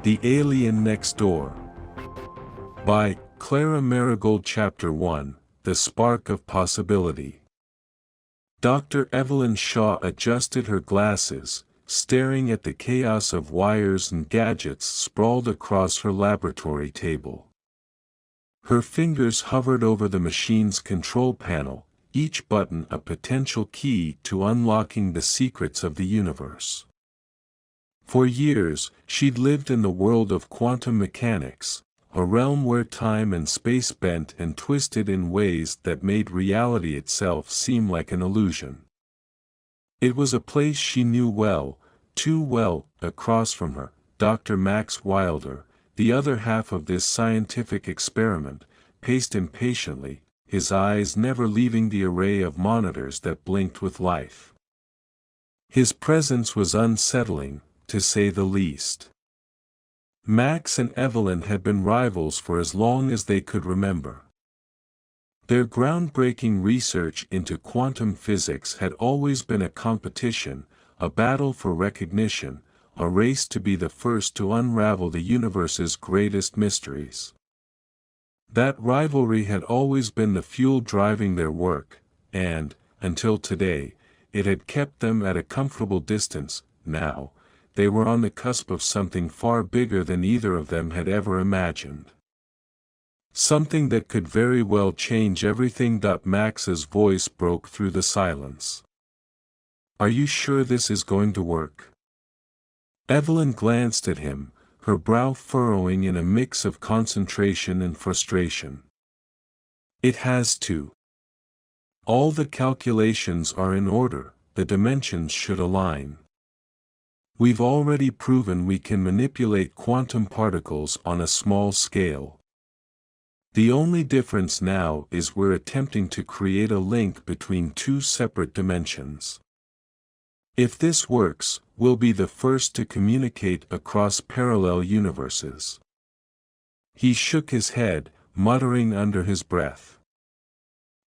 The Alien Next Door. By Clara Marigold. Chapter 1, The Spark of Possibility. Dr. Evelyn Shaw adjusted her glasses, staring at the chaos of wires and gadgets sprawled across her laboratory table. Her fingers hovered over the machine's control panel, each button a potential key to unlocking the secrets of the universe. For years, she'd lived in the world of quantum mechanics, a realm where time and space bent and twisted in ways that made reality itself seem like an illusion. It was a place she knew well, too well. Across from her, Dr. Max Wilder, the other half of this scientific experiment, paced impatiently, his eyes never leaving the array of monitors that blinked with life. His presence was unsettling, to say the least. Max and Evelyn had been rivals for as long as they could remember. Their groundbreaking research into quantum physics had always been a competition, a battle for recognition, a race to be the first to unravel the universe's greatest mysteries. That rivalry had always been the fuel driving their work, and, until today, it had kept them at a comfortable distance. Now, they were on the cusp of something far bigger than either of them had ever imagined. Something that could very well change everything. Max's voice broke through the silence. "Are you sure this is going to work?" Evelyn glanced at him, her brow furrowing in a mix of concentration and frustration. "It has to. All the calculations are in order, the dimensions should align. We've already proven we can manipulate quantum particles on a small scale. The only difference now is we're attempting to create a link between two separate dimensions. If this works, we'll be the first to communicate across parallel universes." He shook his head, muttering under his breath.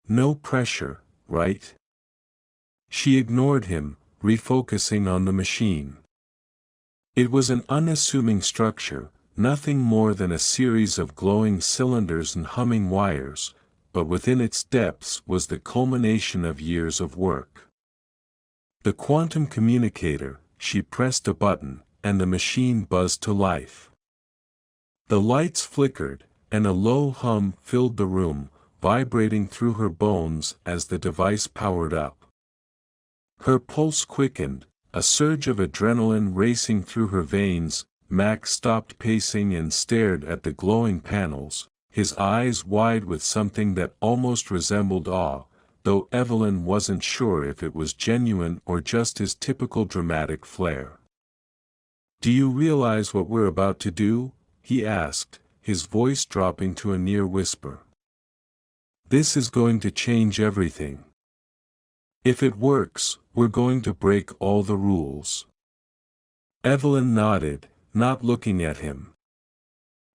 "No pressure, right?" She ignored him, refocusing on the machine. It was an unassuming structure, nothing more than a series of glowing cylinders and humming wires, but within its depths was the culmination of years of work. The quantum communicator. She pressed a button, and the machine buzzed to life. The lights flickered, and a low hum filled the room, vibrating through her bones as the device powered up. Her pulse quickened, a surge of adrenaline racing through her veins. Max stopped pacing and stared at the glowing panels, his eyes wide with something that almost resembled awe, though Evelyn wasn't sure if it was genuine or just his typical dramatic flair. "Do you realize what we're about to do?" he asked, his voice dropping to a near whisper. "This is going to change everything. If it works, we're going to break all the rules." Evelyn nodded, not looking at him.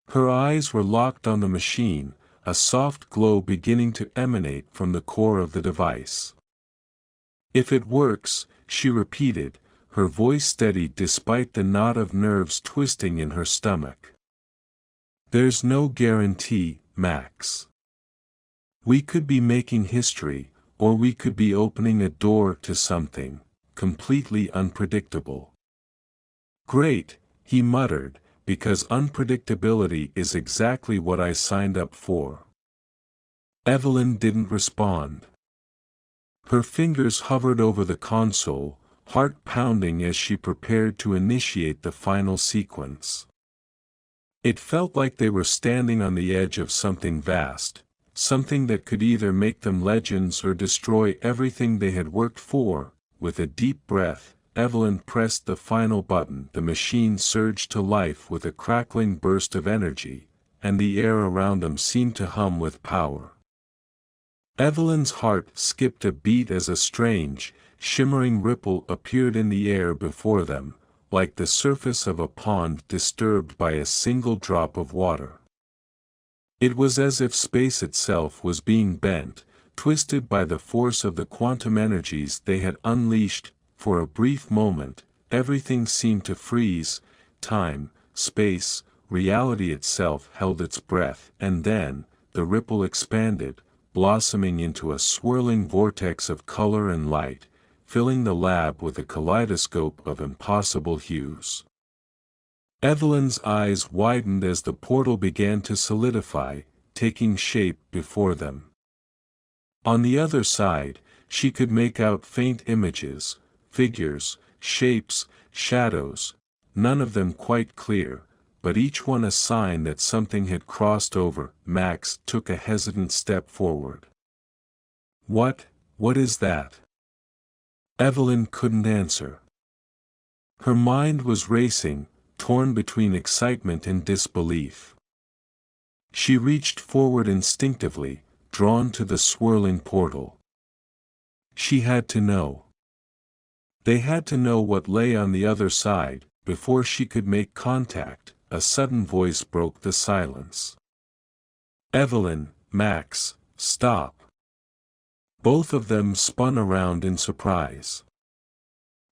Her eyes were locked on the machine, a soft glow beginning to emanate from the core of the device. "If it works," she repeated, her voice steady despite the knot of nerves twisting in her stomach. "There's no guarantee, Max. We could be making history, or we could be opening a door to something completely unpredictable." "Great," he muttered, "because unpredictability is exactly what I signed up for." Evelyn didn't respond. Her fingers hovered over the console, heart pounding as she prepared to initiate the final sequence. It felt like they were standing on the edge of something vast, something that could either make them legends or destroy everything they had worked for. With a deep breath, Evelyn pressed the final button. The machine surged to life with a crackling burst of energy, and the air around them seemed to hum with power. Evelyn's heart skipped a beat as a strange, shimmering ripple appeared in the air before them, like the surface of a pond disturbed by a single drop of water. It was as if space itself was being bent, twisted by the force of the quantum energies they had unleashed. For a brief moment, everything seemed to freeze, time, space, reality itself held its breath, and then, the ripple expanded, blossoming into a swirling vortex of color and light, filling the lab with a kaleidoscope of impossible hues. Evelyn's eyes widened as the portal began to solidify, taking shape before them. On the other side, she could make out faint images, figures, shapes, shadows, none of them quite clear, but each one a sign that something had crossed over. Max took a hesitant step forward. What is that?" Evelyn couldn't answer. Her mind was racing, torn between excitement and disbelief. She reached forward instinctively, drawn to the swirling portal. She had to know. They had to know what lay on the other side. Before she could make contact, a sudden voice broke the silence. "Evelyn, Max, stop." Both of them spun around in surprise.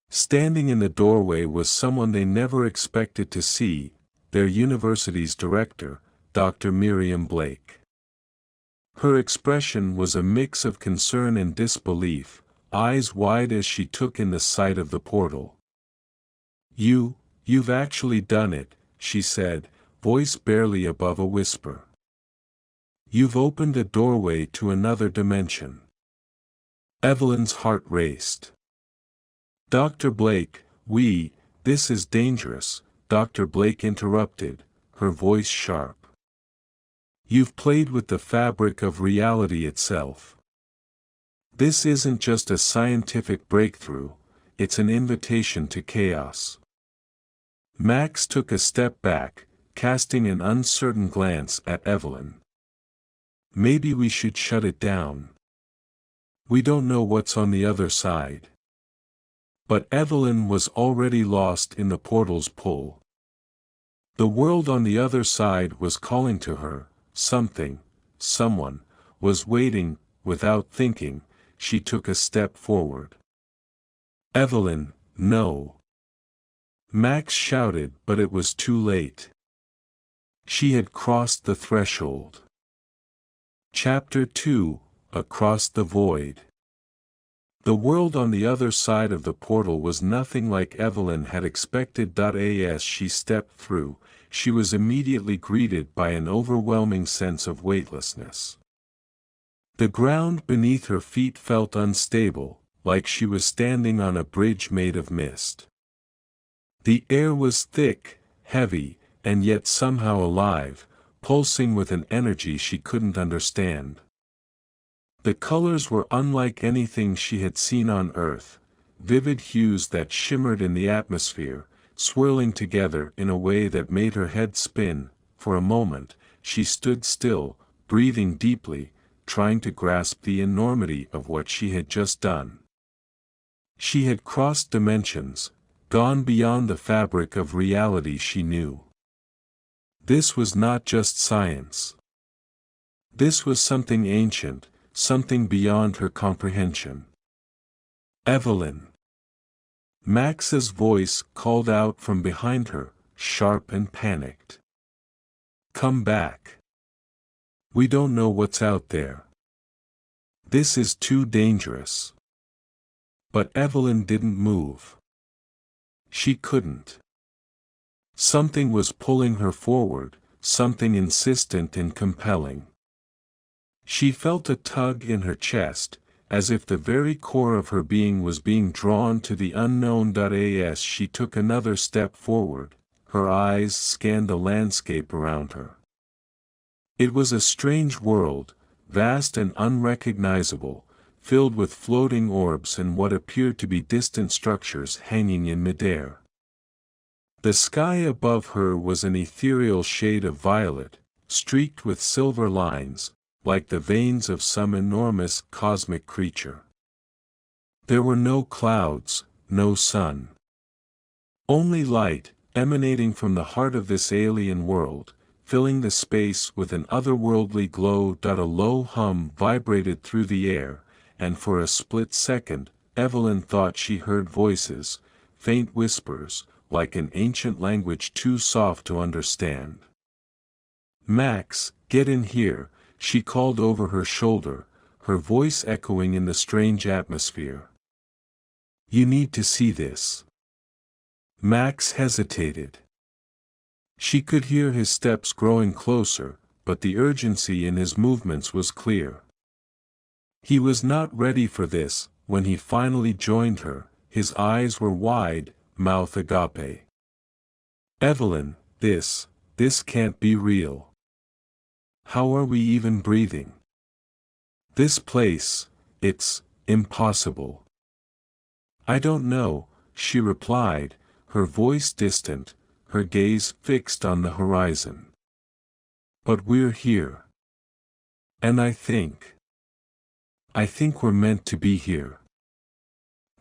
Standing in the doorway was someone they never expected to see, their university's director, Dr. Miriam Blake. Her expression was a mix of concern and disbelief, eyes wide as she took in the sight of the portal. You've actually done it," she said, voice barely above a whisper. "You've opened a doorway to another dimension." Evelyn's heart raced. "Dr. Blake, this is dangerous," Dr. Blake interrupted, her voice sharp. "You've played with the fabric of reality itself. This isn't just a scientific breakthrough, it's an invitation to chaos." Max took a step back, casting an uncertain glance at Evelyn. "Maybe we should shut it down. We don't know what's on the other side." But Evelyn was already lost in the portal's pull. The world on the other side was calling to her, someone, was waiting. Without thinking, she took a step forward. "Evelyn, no!" Max shouted, but it was too late. She had crossed the threshold. Chapter 2: Across the Void. The world on the other side of the portal was nothing like Evelyn had expected. As she stepped through, she was immediately greeted by an overwhelming sense of weightlessness. The ground beneath her feet felt unstable, like she was standing on a bridge made of mist. The air was thick, heavy, and yet somehow alive, pulsing with an energy she couldn't understand. The colors were unlike anything she had seen on Earth, vivid hues that shimmered in the atmosphere, swirling together in a way that made her head spin. For a moment, she stood still, breathing deeply, trying to grasp the enormity of what she had just done. She had crossed dimensions, gone beyond the fabric of reality she knew. This was not just science. This was something ancient, something beyond her comprehension. "Evelyn!" Max's voice called out from behind her, sharp and panicked. "Come back. We don't know what's out there. This is too dangerous." But Evelyn didn't move. She couldn't. Something was pulling her forward, something insistent and compelling. She felt a tug in her chest, as if the very core of her being was being drawn to the unknown. As she took another step forward, her eyes scanned the landscape around her. It was a strange world, vast and unrecognizable, filled with floating orbs and what appeared to be distant structures hanging in midair. The sky above her was an ethereal shade of violet, streaked with silver lines, like the veins of some enormous cosmic creature. There were no clouds, no sun. Only light, emanating from the heart of this alien world, filling the space with an otherworldly glow. A low hum vibrated through the air, and for a split second, Evelyn thought she heard voices, faint whispers, like an ancient language too soft to understand. "Max, get in here," she called over her shoulder, her voice echoing in the strange atmosphere. "You need to see this." Max hesitated. She could hear his steps growing closer, but the urgency in his movements was clear. He was not ready for this. When he finally joined her, his eyes were wide, mouth agape. "Evelyn, this can't be real. How are we even breathing? This place, it's impossible." "I don't know," she replied, her voice distant, her gaze fixed on the horizon. "But we're here. And I think we're meant to be here."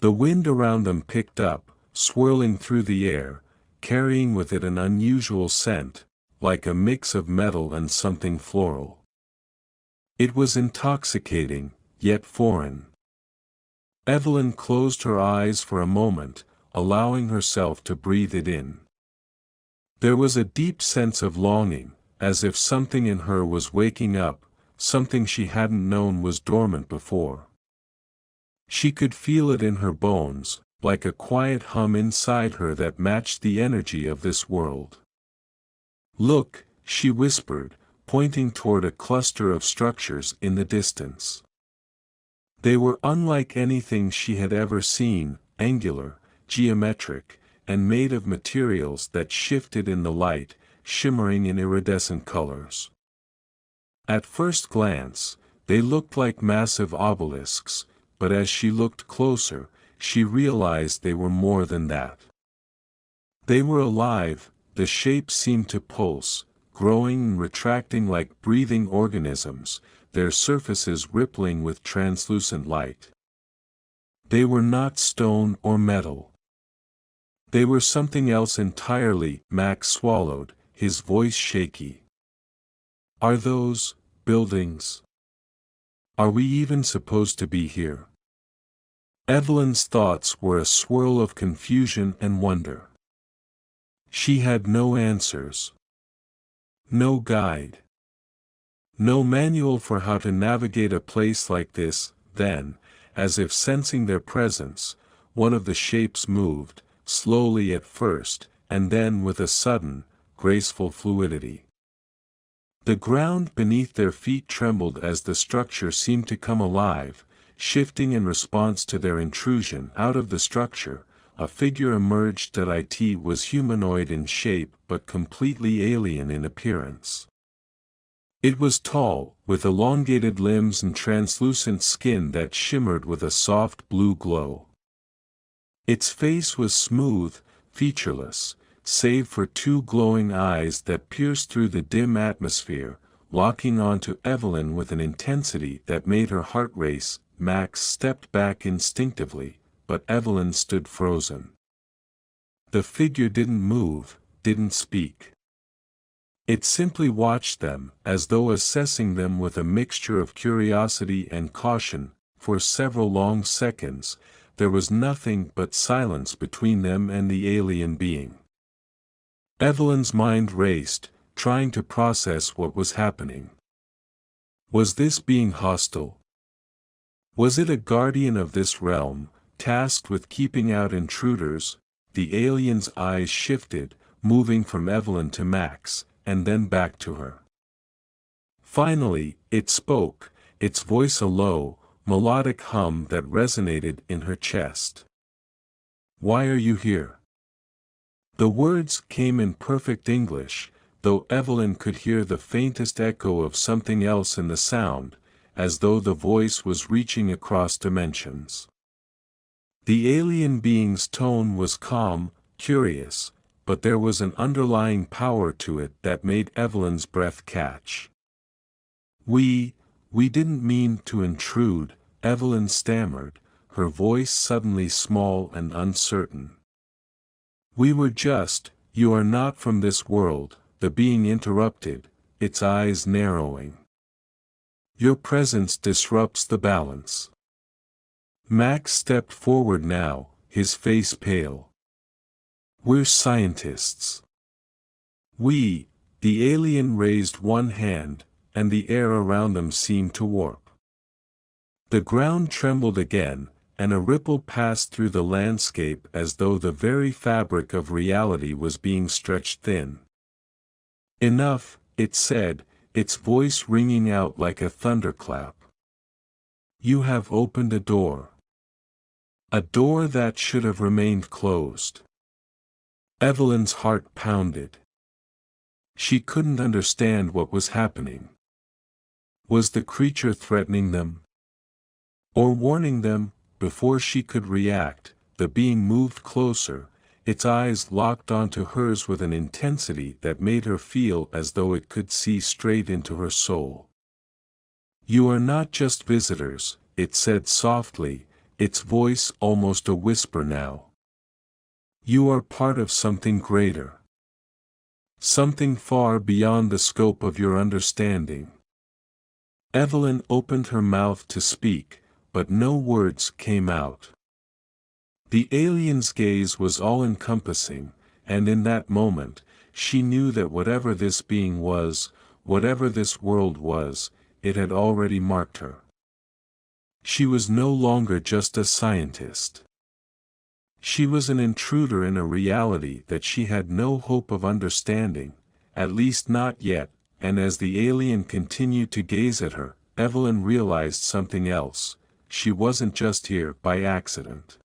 The wind around them picked up, swirling through the air, carrying with it an unusual scent, like a mix of metal and something floral. It was intoxicating, yet foreign. Evelyn closed her eyes for a moment, allowing herself to breathe it in. There was a deep sense of longing, as if something in her was waking up, something she hadn't known was dormant before. She could feel it in her bones, like a quiet hum inside her that matched the energy of this world. "Look," she whispered, pointing toward a cluster of structures in the distance. They were unlike anything she had ever seen, angular, geometric, and made of materials that shifted in the light, shimmering in iridescent colors. At first glance, they looked like massive obelisks, but as she looked closer, she realized they were more than that. They were alive, the shapes seemed to pulse, growing and retracting like breathing organisms, their surfaces rippling with translucent light. They were not stone or metal. They were something else entirely. Max swallowed, his voice shaky. "Are those buildings? Are we even supposed to be here?" Evelyn's thoughts were a swirl of confusion and wonder. She had no answers. No guide. No manual for how to navigate a place like this. Then, as if sensing their presence, one of the shapes moved, slowly at first, and then with a sudden, graceful fluidity. The ground beneath their feet trembled as the structure seemed to come alive, shifting in response to their intrusion. Out of the structure, a figure emerged that it was humanoid in shape but completely alien in appearance. It was tall, with elongated limbs and translucent skin that shimmered with a soft blue glow. Its face was smooth, featureless, save for two glowing eyes that pierced through the dim atmosphere, locking onto Evelyn with an intensity that made her heart race. Max stepped back instinctively, but Evelyn stood frozen. The figure didn't move, didn't speak. It simply watched them, as though assessing them with a mixture of curiosity and caution. For several long seconds, there was nothing but silence between them and the alien being. Evelyn's mind raced, trying to process what was happening. Was this being hostile? Was it a guardian of this realm, tasked with keeping out intruders? The alien's eyes shifted, moving from Evelyn to Max, and then back to her. Finally, it spoke, its voice a low, melodic hum that resonated in her chest. "Why are you here?" The words came in perfect English, though Evelyn could hear the faintest echo of something else in the sound, as though the voice was reaching across dimensions. The alien being's tone was calm, curious, but there was an underlying power to it that made Evelyn's breath catch. We didn't mean to intrude," Evelyn stammered, her voice suddenly small and uncertain. "We were just—" "You are not from this world," the being interrupted, its eyes narrowing. "Your presence disrupts the balance." Max stepped forward now, his face pale. We're scientists. We, the alien raised one hand, and the air around them seemed to warp. The ground trembled again, and a ripple passed through the landscape as though the very fabric of reality was being stretched thin. Enough, it said, its voice ringing out like a thunderclap. You have opened a door. A door that should have remained closed. Evelyn's heart pounded. She couldn't understand what was happening. Was the creature threatening them? Or warning them? Before she could react, the being moved closer, its eyes locked onto hers with an intensity that made her feel as though it could see straight into her soul. You are not just visitors, it said softly, its voice almost a whisper now. You are part of something greater. Something far beyond the scope of your understanding. Evelyn opened her mouth to speak, but no words came out. The alien's gaze was all-encompassing, and in that moment, she knew that whatever this being was, whatever this world was, it had already marked her. She was no longer just a scientist. She was an intruder in a reality that she had no hope of understanding, at least not yet, and as the alien continued to gaze at her, Evelyn realized something else. She wasn't just here by accident.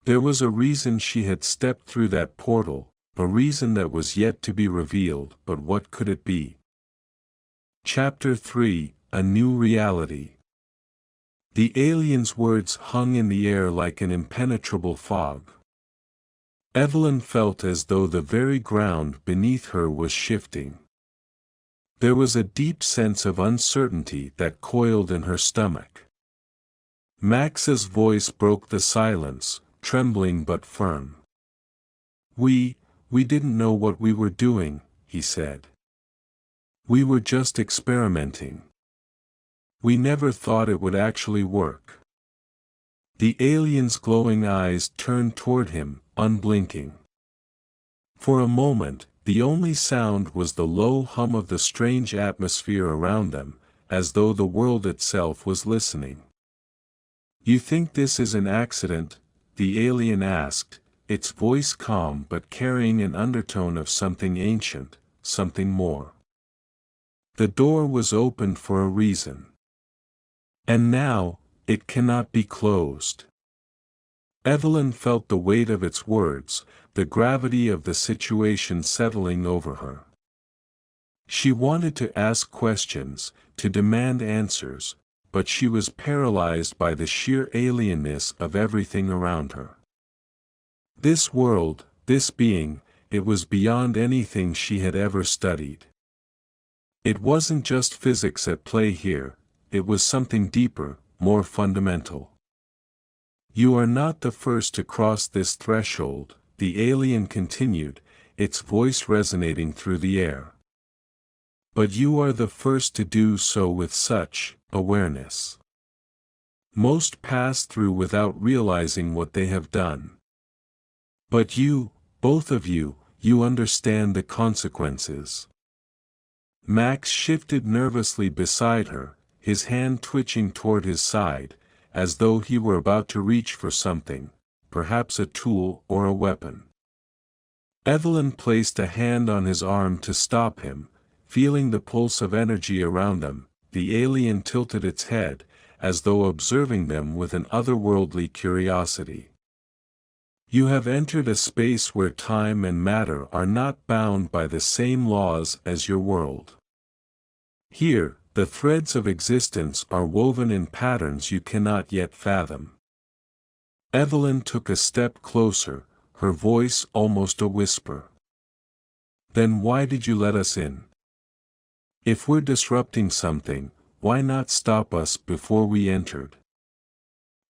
There was a reason she had stepped through that portal, a reason that was yet to be revealed, but what could it be? Chapter 3: A New Reality. The alien's words hung in the air like an impenetrable fog. Evelyn felt as though the very ground beneath her was shifting. There was a deep sense of uncertainty that coiled in her stomach. Max's voice broke the silence, trembling but firm. We didn't know what we were doing, he said. We were just experimenting. We never thought it would actually work. The alien's glowing eyes turned toward him, unblinking. For a moment, the only sound was the low hum of the strange atmosphere around them, as though the world itself was listening. You think this is an accident? The alien asked, its voice calm but carrying an undertone of something ancient, something more. The door was opened for a reason. And now, it cannot be closed. Evelyn felt the weight of its words, the gravity of the situation settling over her. She wanted to ask questions, to demand answers, but she was paralyzed by the sheer alienness of everything around her. This world, this being, it was beyond anything she had ever studied. It wasn't just physics at play here, it was something deeper, more fundamental. You are not the first to cross this threshold, the alien continued, its voice resonating through the air. But you are the first to do so with such awareness. Most pass through without realizing what they have done. But you, both of you, you understand the consequences. Max shifted nervously beside her, his hand twitching toward his side, as though he were about to reach for something, perhaps a tool or a weapon. Evelyn placed a hand on his arm to stop him, feeling the pulse of energy around them. The alien tilted its head, as though observing them with an otherworldly curiosity. You have entered a space where time and matter are not bound by the same laws as your world. Here, the threads of existence are woven in patterns you cannot yet fathom. Evelyn took a step closer, her voice almost a whisper. Then why did you let us in? If we're disrupting something, why not stop us before we entered?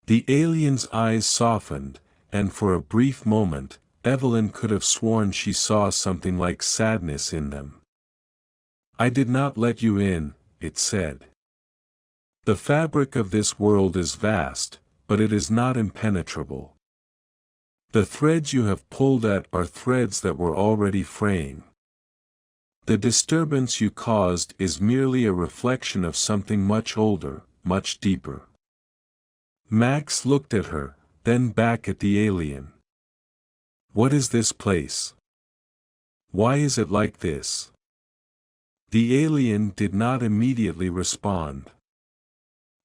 The alien's eyes softened, and for a brief moment, Evelyn could have sworn she saw something like sadness in them. I did not let you in, it said. The fabric of this world is vast, but it is not impenetrable. The threads you have pulled at are threads that were already fraying. The disturbance you caused is merely a reflection of something much older, much deeper. Max looked at her, then back at the alien. What is this place? Why is it like this? The alien did not immediately respond.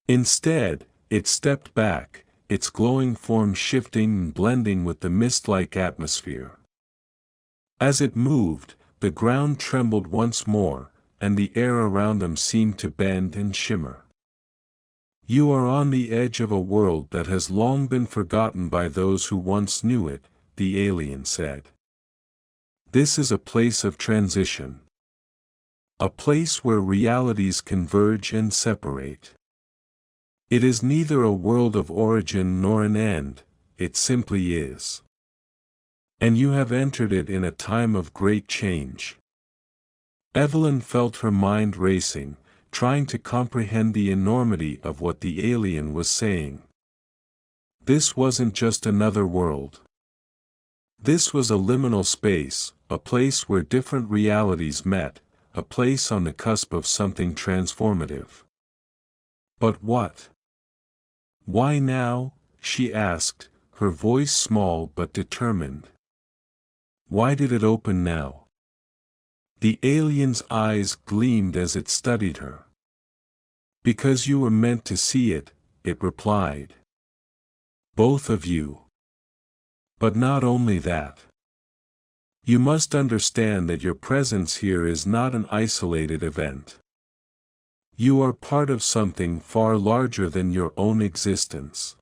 Instead, it stepped back, its glowing form shifting and blending with the mist-like atmosphere. As it moved, the ground trembled once more, and the air around them seemed to bend and shimmer. You are on the edge of a world that has long been forgotten by those who once knew it, the alien said. This is a place of transition. A place where realities converge and separate. It is neither a world of origin nor an end, it simply is. And you have entered it in a time of great change. Evelyn felt her mind racing, trying to comprehend the enormity of what the alien was saying. This wasn't just another world. This was a liminal space, a place where different realities met, a place on the cusp of something transformative. But what? Why now? She asked, her voice small but determined. Why did it open now? The alien's eyes gleamed as it studied her. Because you were meant to see it, it replied. Both of you. But not only that. You must understand that your presence here is not an isolated event. You are part of something far larger than your own existence.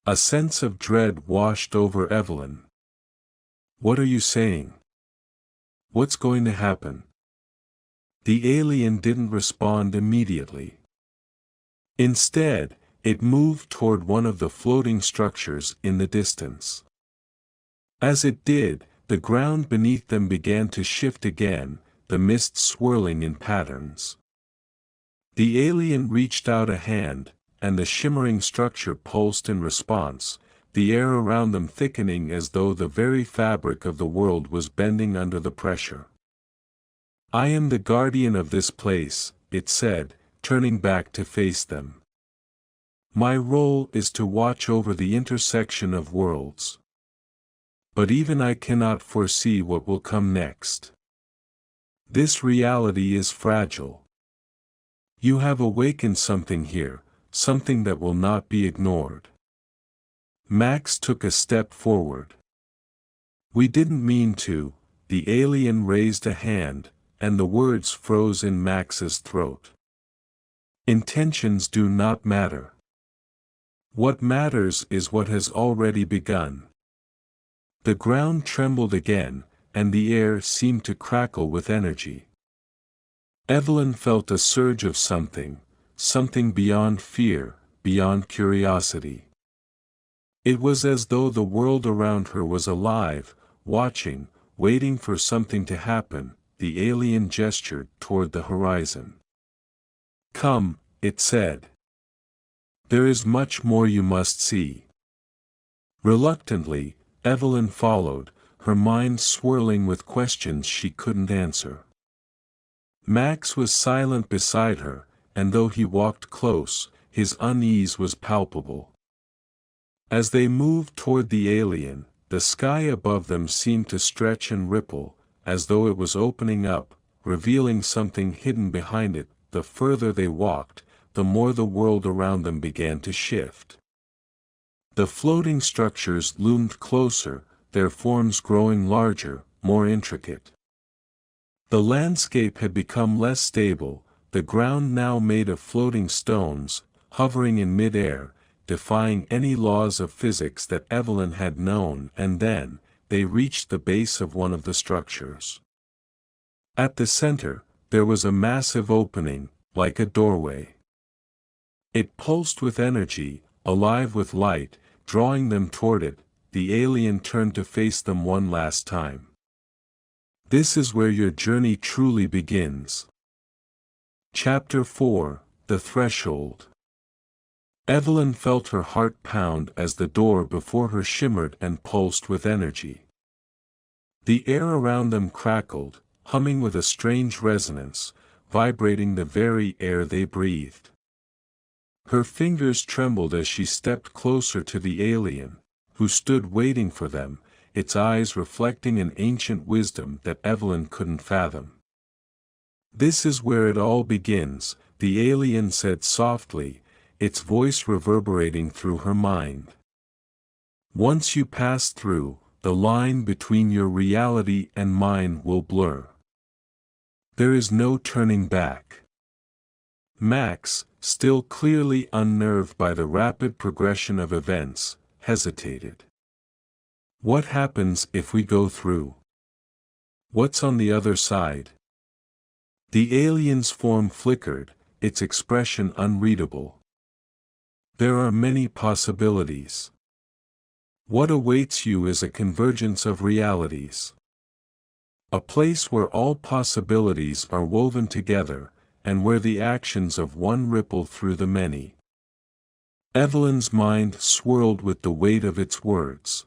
A sense of dread washed over Evelyn. What are you saying? What's going to happen? The alien didn't respond immediately. Instead, it moved toward one of the floating structures in the distance. As it did, the ground beneath them began to shift again, the mist swirling in patterns. The alien reached out a hand, and the shimmering structure pulsed in response, the air around them thickening as though the very fabric of the world was bending under the pressure. I am the guardian of this place, it said, turning back to face them. My role is to watch over the intersection of worlds. But even I cannot foresee what will come next. This reality is fragile. You have awakened something here, something that will not be ignored. Max took a step forward. We didn't mean to, the alien raised a hand, and the words froze in Max's throat. Intentions do not matter. What matters is what has already begun. The ground trembled again, and the air seemed to crackle with energy. Evelyn felt a surge of something, something beyond fear, beyond curiosity. It was as though the world around her was alive, watching, waiting for something to happen. The alien gestured toward the horizon. Come, it said. There is much more you must see. Reluctantly, Evelyn followed, her mind swirling with questions she couldn't answer. Max was silent beside her, and though he walked close, his unease was palpable. As they moved toward the alien, the sky above them seemed to stretch and ripple, as though it was opening up, revealing something hidden behind it. The further they walked, the more the world around them began to shift. The floating structures loomed closer, their forms growing larger, more intricate. The landscape had become less stable, the ground now made of floating stones, hovering in mid-air, defying any laws of physics that Evelyn had known, and then, they reached the base of one of the structures. At the center, there was a massive opening, like a doorway. It pulsed with energy, alive with light, drawing them toward it. The alien turned to face them one last time. This is where your journey truly begins. Chapter 4, The Threshold. Evelyn felt her heart pound as the door before her shimmered and pulsed with energy. The air around them crackled, humming with a strange resonance, vibrating the very air they breathed. Her fingers trembled as she stepped closer to the alien, who stood waiting for them, its eyes reflecting an ancient wisdom that Evelyn couldn't fathom. "This is where it all begins," the alien said softly, its voice reverberating through her mind. "Once you pass through, the line between your reality and mine will blur. There is no turning back." Max, still clearly unnerved by the rapid progression of events, hesitated. "What happens if we go through? What's on the other side?" The alien's form flickered, its expression unreadable. "There are many possibilities. What awaits you is a convergence of realities. A place where all possibilities are woven together, and where the actions of one ripple through the many." Evelyn's mind swirled with the weight of its words.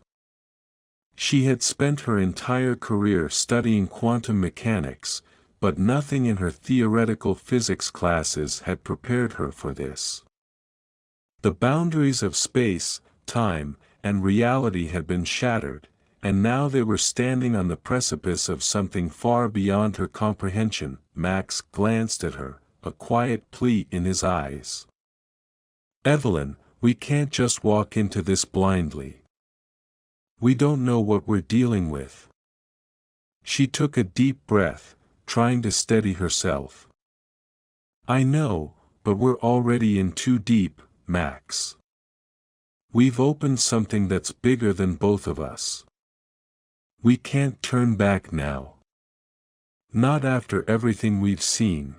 She had spent her entire career studying quantum mechanics, but nothing in her theoretical physics classes had prepared her for this. The boundaries of space, time, and reality had been shattered, and now they were standing on the precipice of something far beyond her comprehension. Max glanced at her, a quiet plea in his eyes. "Evelyn, we can't just walk into this blindly. We don't know what we're dealing with." She took a deep breath, trying to steady herself. "I know, but we're already in too deep, Max. We've opened something that's bigger than both of us. We can't turn back now. Not after everything we've seen."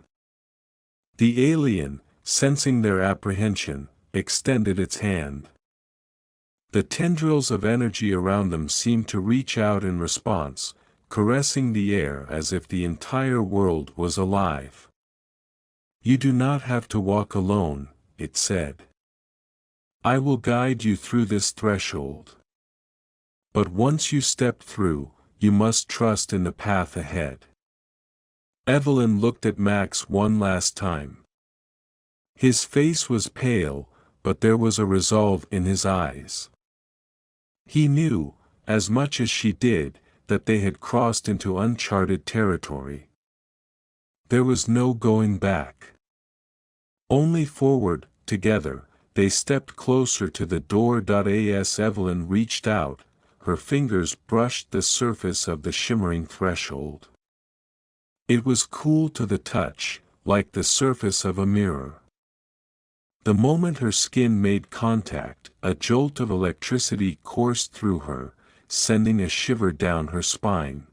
The alien, sensing their apprehension, extended its hand. The tendrils of energy around them seemed to reach out in response, caressing the air as if the entire world was alive. "You do not have to walk alone," it said. "I will guide you through this threshold. But once you step through, you must trust in the path ahead." Evelyn looked at Max one last time. His face was pale, but there was a resolve in his eyes. He knew, as much as she did, that they had crossed into uncharted territory. There was no going back. Only forward. Together, they stepped closer to the door. As Evelyn reached out, her fingers brushed the surface of the shimmering threshold. It was cool to the touch, like the surface of a mirror. The moment her skin made contact, a jolt of electricity coursed through her, sending a shiver down her spine.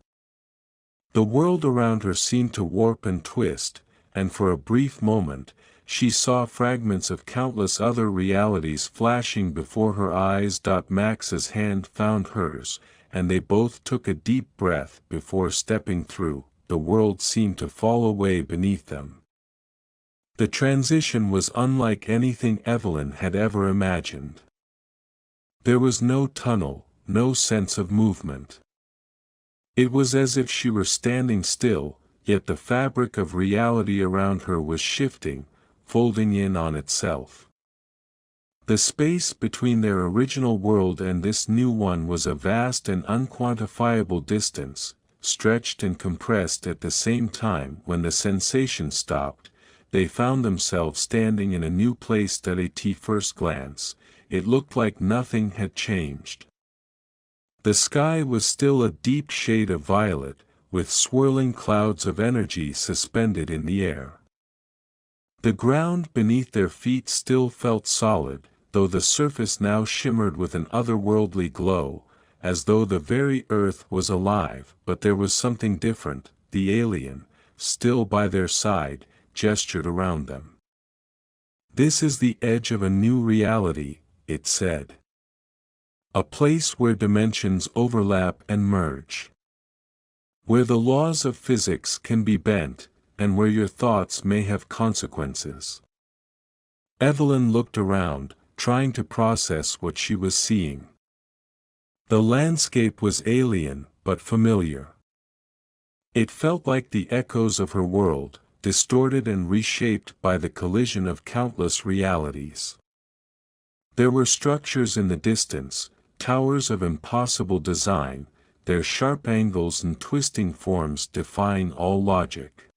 The world around her seemed to warp and twist, and for a brief moment, she saw fragments of countless other realities flashing before her eyes. Max's hand found hers, and they both took a deep breath before stepping through. The world seemed to fall away beneath them. The transition was unlike anything Evelyn had ever imagined. There was no tunnel, no sense of movement. It was as if she were standing still, yet the fabric of reality around her was shifting, folding in on itself. The space between their original world and this new one was a vast and unquantifiable distance, stretched and compressed at the same time. When the sensation stopped, they found themselves standing in a new place. At first glance, it looked like nothing had changed. The sky was still a deep shade of violet, with swirling clouds of energy suspended in the air. The ground beneath their feet still felt solid, though the surface now shimmered with an otherworldly glow, as though the very earth was alive. But there was something different. The alien, still by their side, gestured around them. "This is the edge of a new reality," it said. "A place where dimensions overlap and merge. Where the laws of physics can be bent, and where your thoughts may have consequences." Evelyn looked around, trying to process what she was seeing. The landscape was alien, but familiar. It felt like the echoes of her world, distorted and reshaped by the collision of countless realities. There were structures in the distance, towers of impossible design, their sharp angles and twisting forms defying all logic.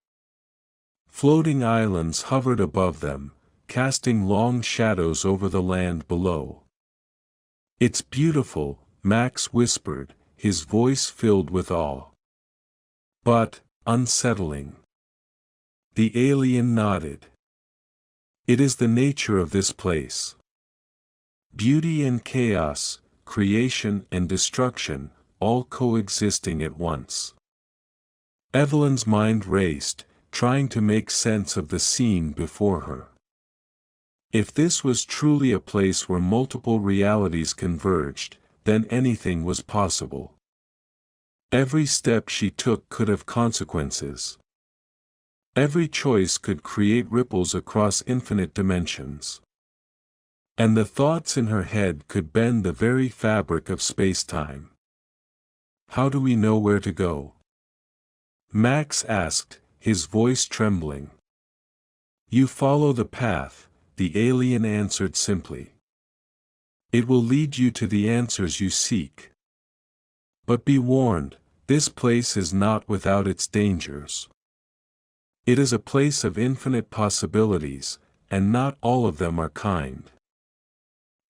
Floating islands hovered above them, casting long shadows over the land below. "It's beautiful," Max whispered, his voice filled with awe. "But unsettling." The alien nodded. "It is the nature of this place. Beauty and chaos, creation and destruction, all coexisting at once." Evelyn's mind raced, trying to make sense of the scene before her. If this was truly a place where multiple realities converged, then anything was possible. Every step she took could have consequences. Every choice could create ripples across infinite dimensions. And the thoughts in her head could bend the very fabric of space-time. "How do we know where to go?" Max asked, his voice trembling. "You follow the path," the alien answered simply. "It will lead you to the answers you seek. But be warned, this place is not without its dangers. It is a place of infinite possibilities, and not all of them are kind."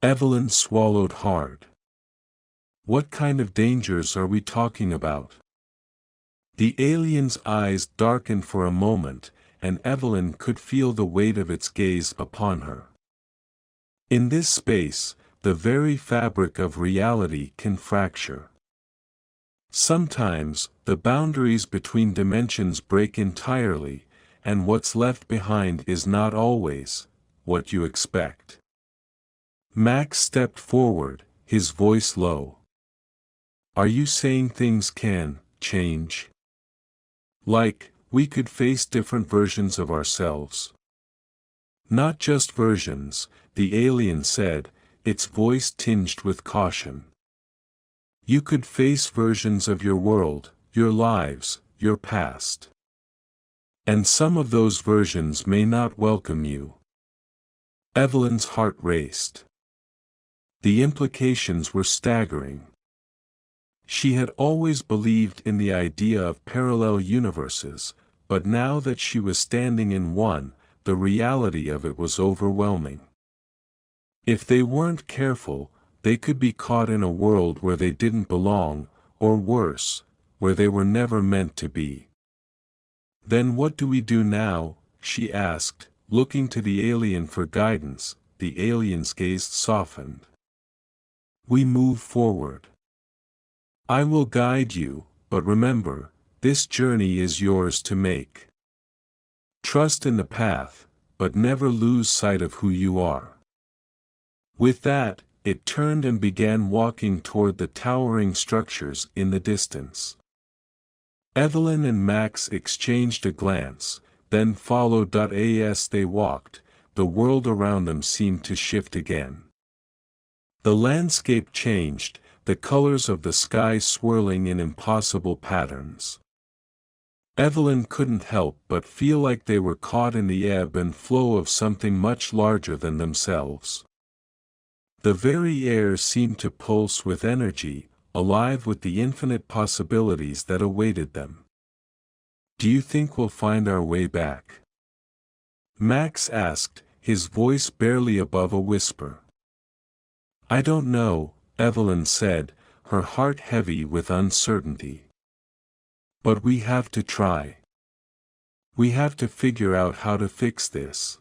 Evelyn swallowed hard. "What kind of dangers are we talking about?" The alien's eyes darkened for a moment, and Evelyn could feel the weight of its gaze upon her. In this space, the very fabric of reality can fracture. Sometimes, the boundaries between dimensions break entirely, and what's left behind is not always what you expect. Max stepped forward, his voice low. "Are you saying things can change? Like, we could face different versions of ourselves?" "Not just versions," the alien said, its voice tinged with caution. "You could face versions of your world, your lives, your past. And some of those versions may not welcome you." Evelyn's heart raced. The implications were staggering. She had always believed in the idea of parallel universes, but now that she was standing in one, the reality of it was overwhelming. If they weren't careful, they could be caught in a world where they didn't belong, or worse, where they were never meant to be. "Then what do we do now?" she asked, looking to the alien for guidance. The alien's gaze softened. "We move forward. I will guide you, but remember, this journey is yours to make. Trust in the path, but never lose sight of who you are." With that, it turned and began walking toward the towering structures in the distance. Evelyn and Max exchanged a glance, then followed. As they walked, the world around them seemed to shift again. The landscape changed, the colors of the sky swirling in impossible patterns. Evelyn couldn't help but feel like they were caught in the ebb and flow of something much larger than themselves. The very air seemed to pulse with energy, alive with the infinite possibilities that awaited them. "Do you think we'll find our way back?" Max asked, his voice barely above a whisper. "I don't know," Evelyn said, her heart heavy with uncertainty. "But we have to try. We have to figure out how to fix this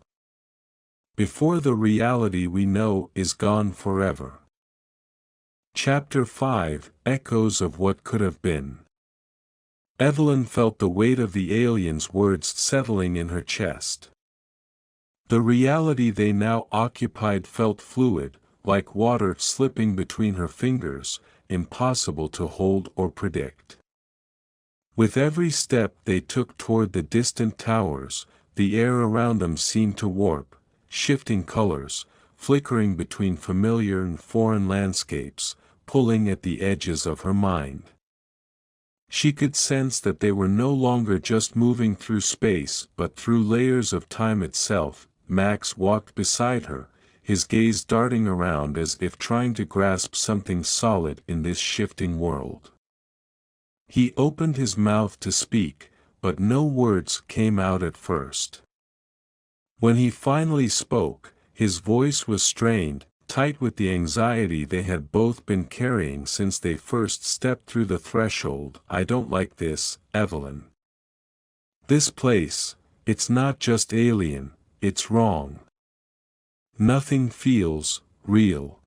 before the reality we know is gone forever." Chapter 5: Echoes of What Could Have Been. Evelyn felt the weight of the alien's words settling in her chest. The reality they now occupied felt fluid, like water slipping between her fingers, impossible to hold or predict. With every step they took toward the distant towers, the air around them seemed to warp, shifting colors, flickering between familiar and foreign landscapes, pulling at the edges of her mind. She could sense that they were no longer just moving through space but through layers of time itself. Max walked beside her, his gaze darting around as if trying to grasp something solid in this shifting world. He opened his mouth to speak, but no words came out at first. When he finally spoke, his voice was strained, tight with the anxiety they had both been carrying since they first stepped through the threshold. "I don't like this, Evelyn. This place, it's not just alien, it's wrong. Nothing feels real."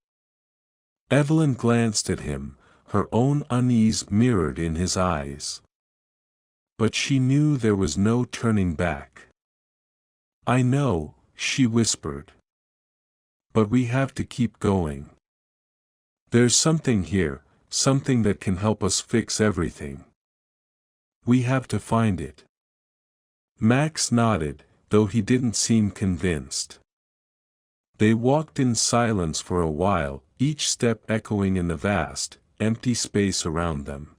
Evelyn glanced at him, her own unease mirrored in his eyes. But she knew there was no turning back. "I know," she whispered. "But we have to keep going. There's something here, something that can help us fix everything. We have to find it." Max nodded, though he didn't seem convinced. They walked in silence for a while, each step echoing in the vast, empty space around them.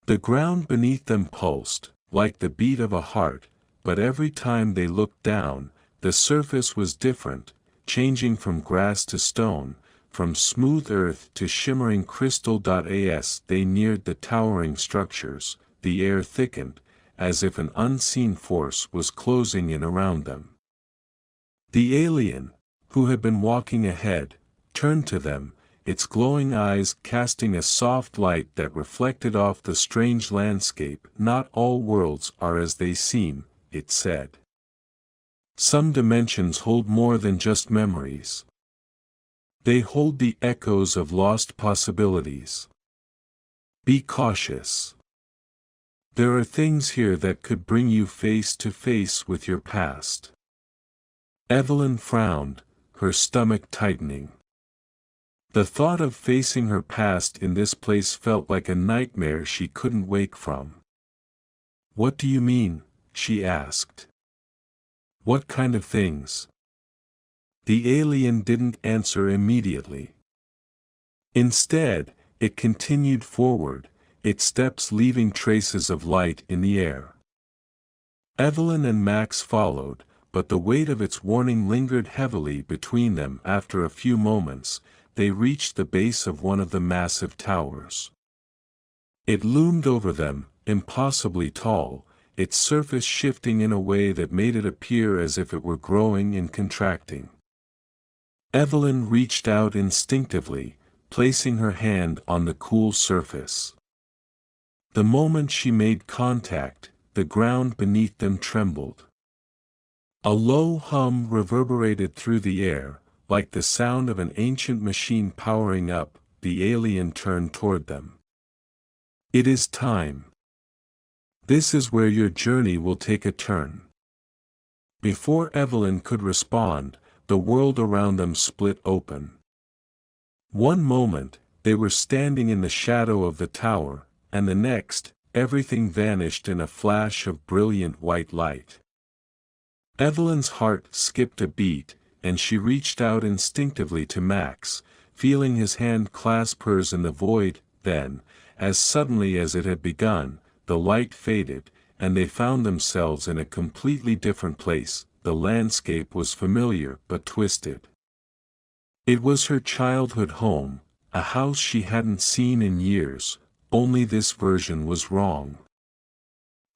The ground beneath them pulsed, like the beat of a heart, but every time they looked down, the surface was different, changing from grass to stone, from smooth earth to shimmering crystal. As they neared the towering structures, the air thickened, as if an unseen force was closing in around them. The alien, who had been walking ahead, turned to them, its glowing eyes casting a soft light that reflected off the strange landscape. "Not all worlds are as they seem," it said. "Some dimensions hold more than just memories. They hold the echoes of lost possibilities. Be cautious. There are things here that could bring you face to face with your past." Evelyn frowned, her stomach tightening. The thought of facing her past in this place felt like a nightmare she couldn't wake from. "What do you mean?" she asked. "What kind of things?" The alien didn't answer immediately. Instead, it continued forward, its steps leaving traces of light in the air. Evelyn and Max followed, but the weight of its warning lingered heavily between them. After a few moments, they reached the base of one of the massive towers. It loomed over them, impossibly tall, its surface shifting in a way that made it appear as if it were growing and contracting. Evelyn reached out instinctively, placing her hand on the cool surface. The moment she made contact, the ground beneath them trembled. A low hum reverberated through the air, like the sound of an ancient machine powering up. The alien turned toward them. "It is time. This is where your journey will take a turn." Before Evelyn could respond, the world around them split open. One moment, they were standing in the shadow of the tower, and the next, everything vanished in a flash of brilliant white light. Evelyn's heart skipped a beat, and she reached out instinctively to Max, feeling his hand clasp hers in the void. Then, as suddenly as it had begun, the light faded, and they found themselves in a completely different place. The landscape was familiar but twisted. It was her childhood home, a house she hadn't seen in years, only this version was wrong.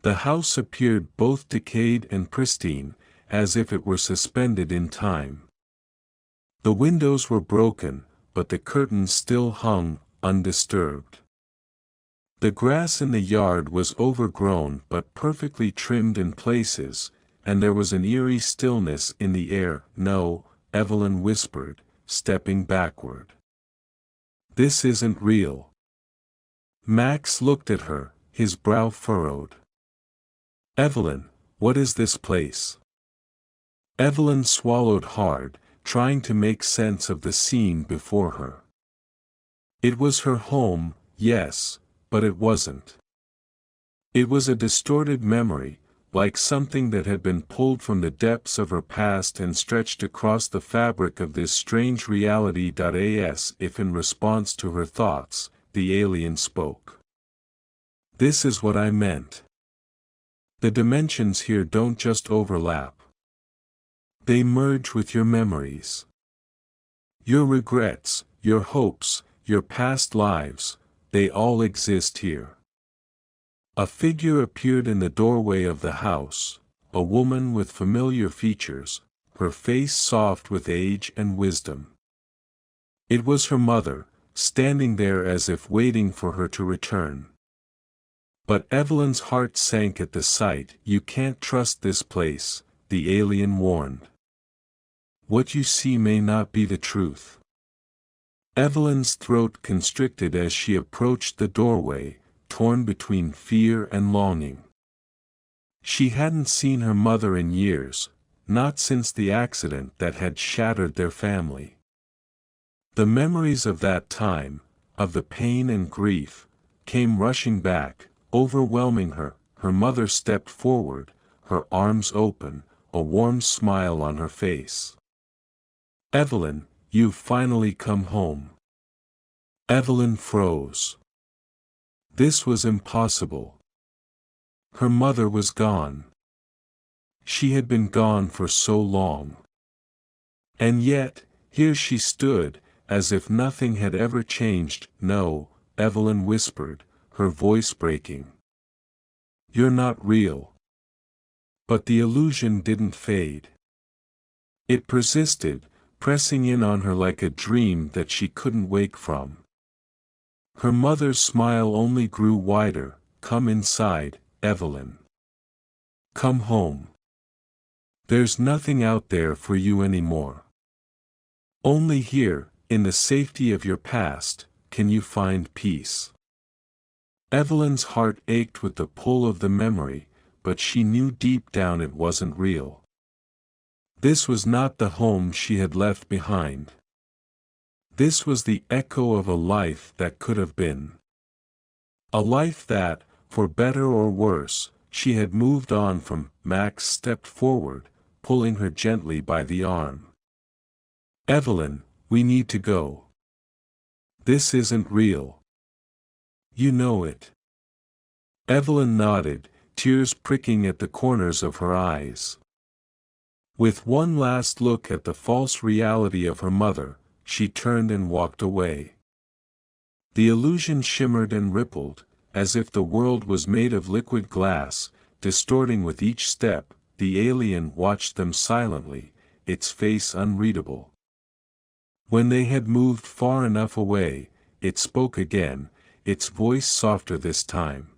The house appeared both decayed and pristine, as if it were suspended in time. The windows were broken, but the curtains still hung, undisturbed. The grass in the yard was overgrown but perfectly trimmed in places, and there was an eerie stillness in the air. "No," Evelyn whispered, stepping backward. "This isn't real." Max looked at her, his brow furrowed. "Evelyn, what is this place?" Evelyn swallowed hard, trying to make sense of the scene before her. It was her home, yes, but it wasn't. It was a distorted memory, like something that had been pulled from the depths of her past and stretched across the fabric of this strange reality. As if in response to her thoughts, the alien spoke. "This is what I meant. The dimensions here don't just overlap. They merge with your memories. Your regrets, your hopes, your past lives, they all exist here." A figure appeared in the doorway of the house, a woman with familiar features, her face soft with age and wisdom. It was her mother, standing there as if waiting for her to return. But Evelyn's heart sank at the sight. "You can't trust this place," the alien warned. "What you see may not be the truth." Evelyn's throat constricted as she approached the doorway, torn between fear and longing. She hadn't seen her mother in years, not since the accident that had shattered their family. The memories of that time, of the pain and grief, came rushing back, overwhelming her. Her mother stepped forward, her arms open, a warm smile on her face. "Evelyn, you've finally come home." Evelyn froze. This was impossible. Her mother was gone. She had been gone for so long. And yet, here she stood, as if nothing had ever changed. "No," Evelyn whispered, her voice breaking. "You're not real." But the illusion didn't fade. It persisted, pressing in on her like a dream that she couldn't wake from. Her mother's smile only grew wider. "Come inside, Evelyn. Come home. There's nothing out there for you anymore. Only here, in the safety of your past, can you find peace." Evelyn's heart ached with the pull of the memory, but she knew deep down it wasn't real. This was not the home she had left behind. This was the echo of a life that could have been. A life that, for better or worse, she had moved on from. Max stepped forward, pulling her gently by the arm. "Evelyn, we need to go. This isn't real. You know it." Evelyn nodded, tears pricking at the corners of her eyes. With one last look at the false reality of her mother, she turned and walked away. The illusion shimmered and rippled, as if the world was made of liquid glass, distorting with each step. The alien watched them silently, its face unreadable. When they had moved far enough away, it spoke again, its voice softer this time.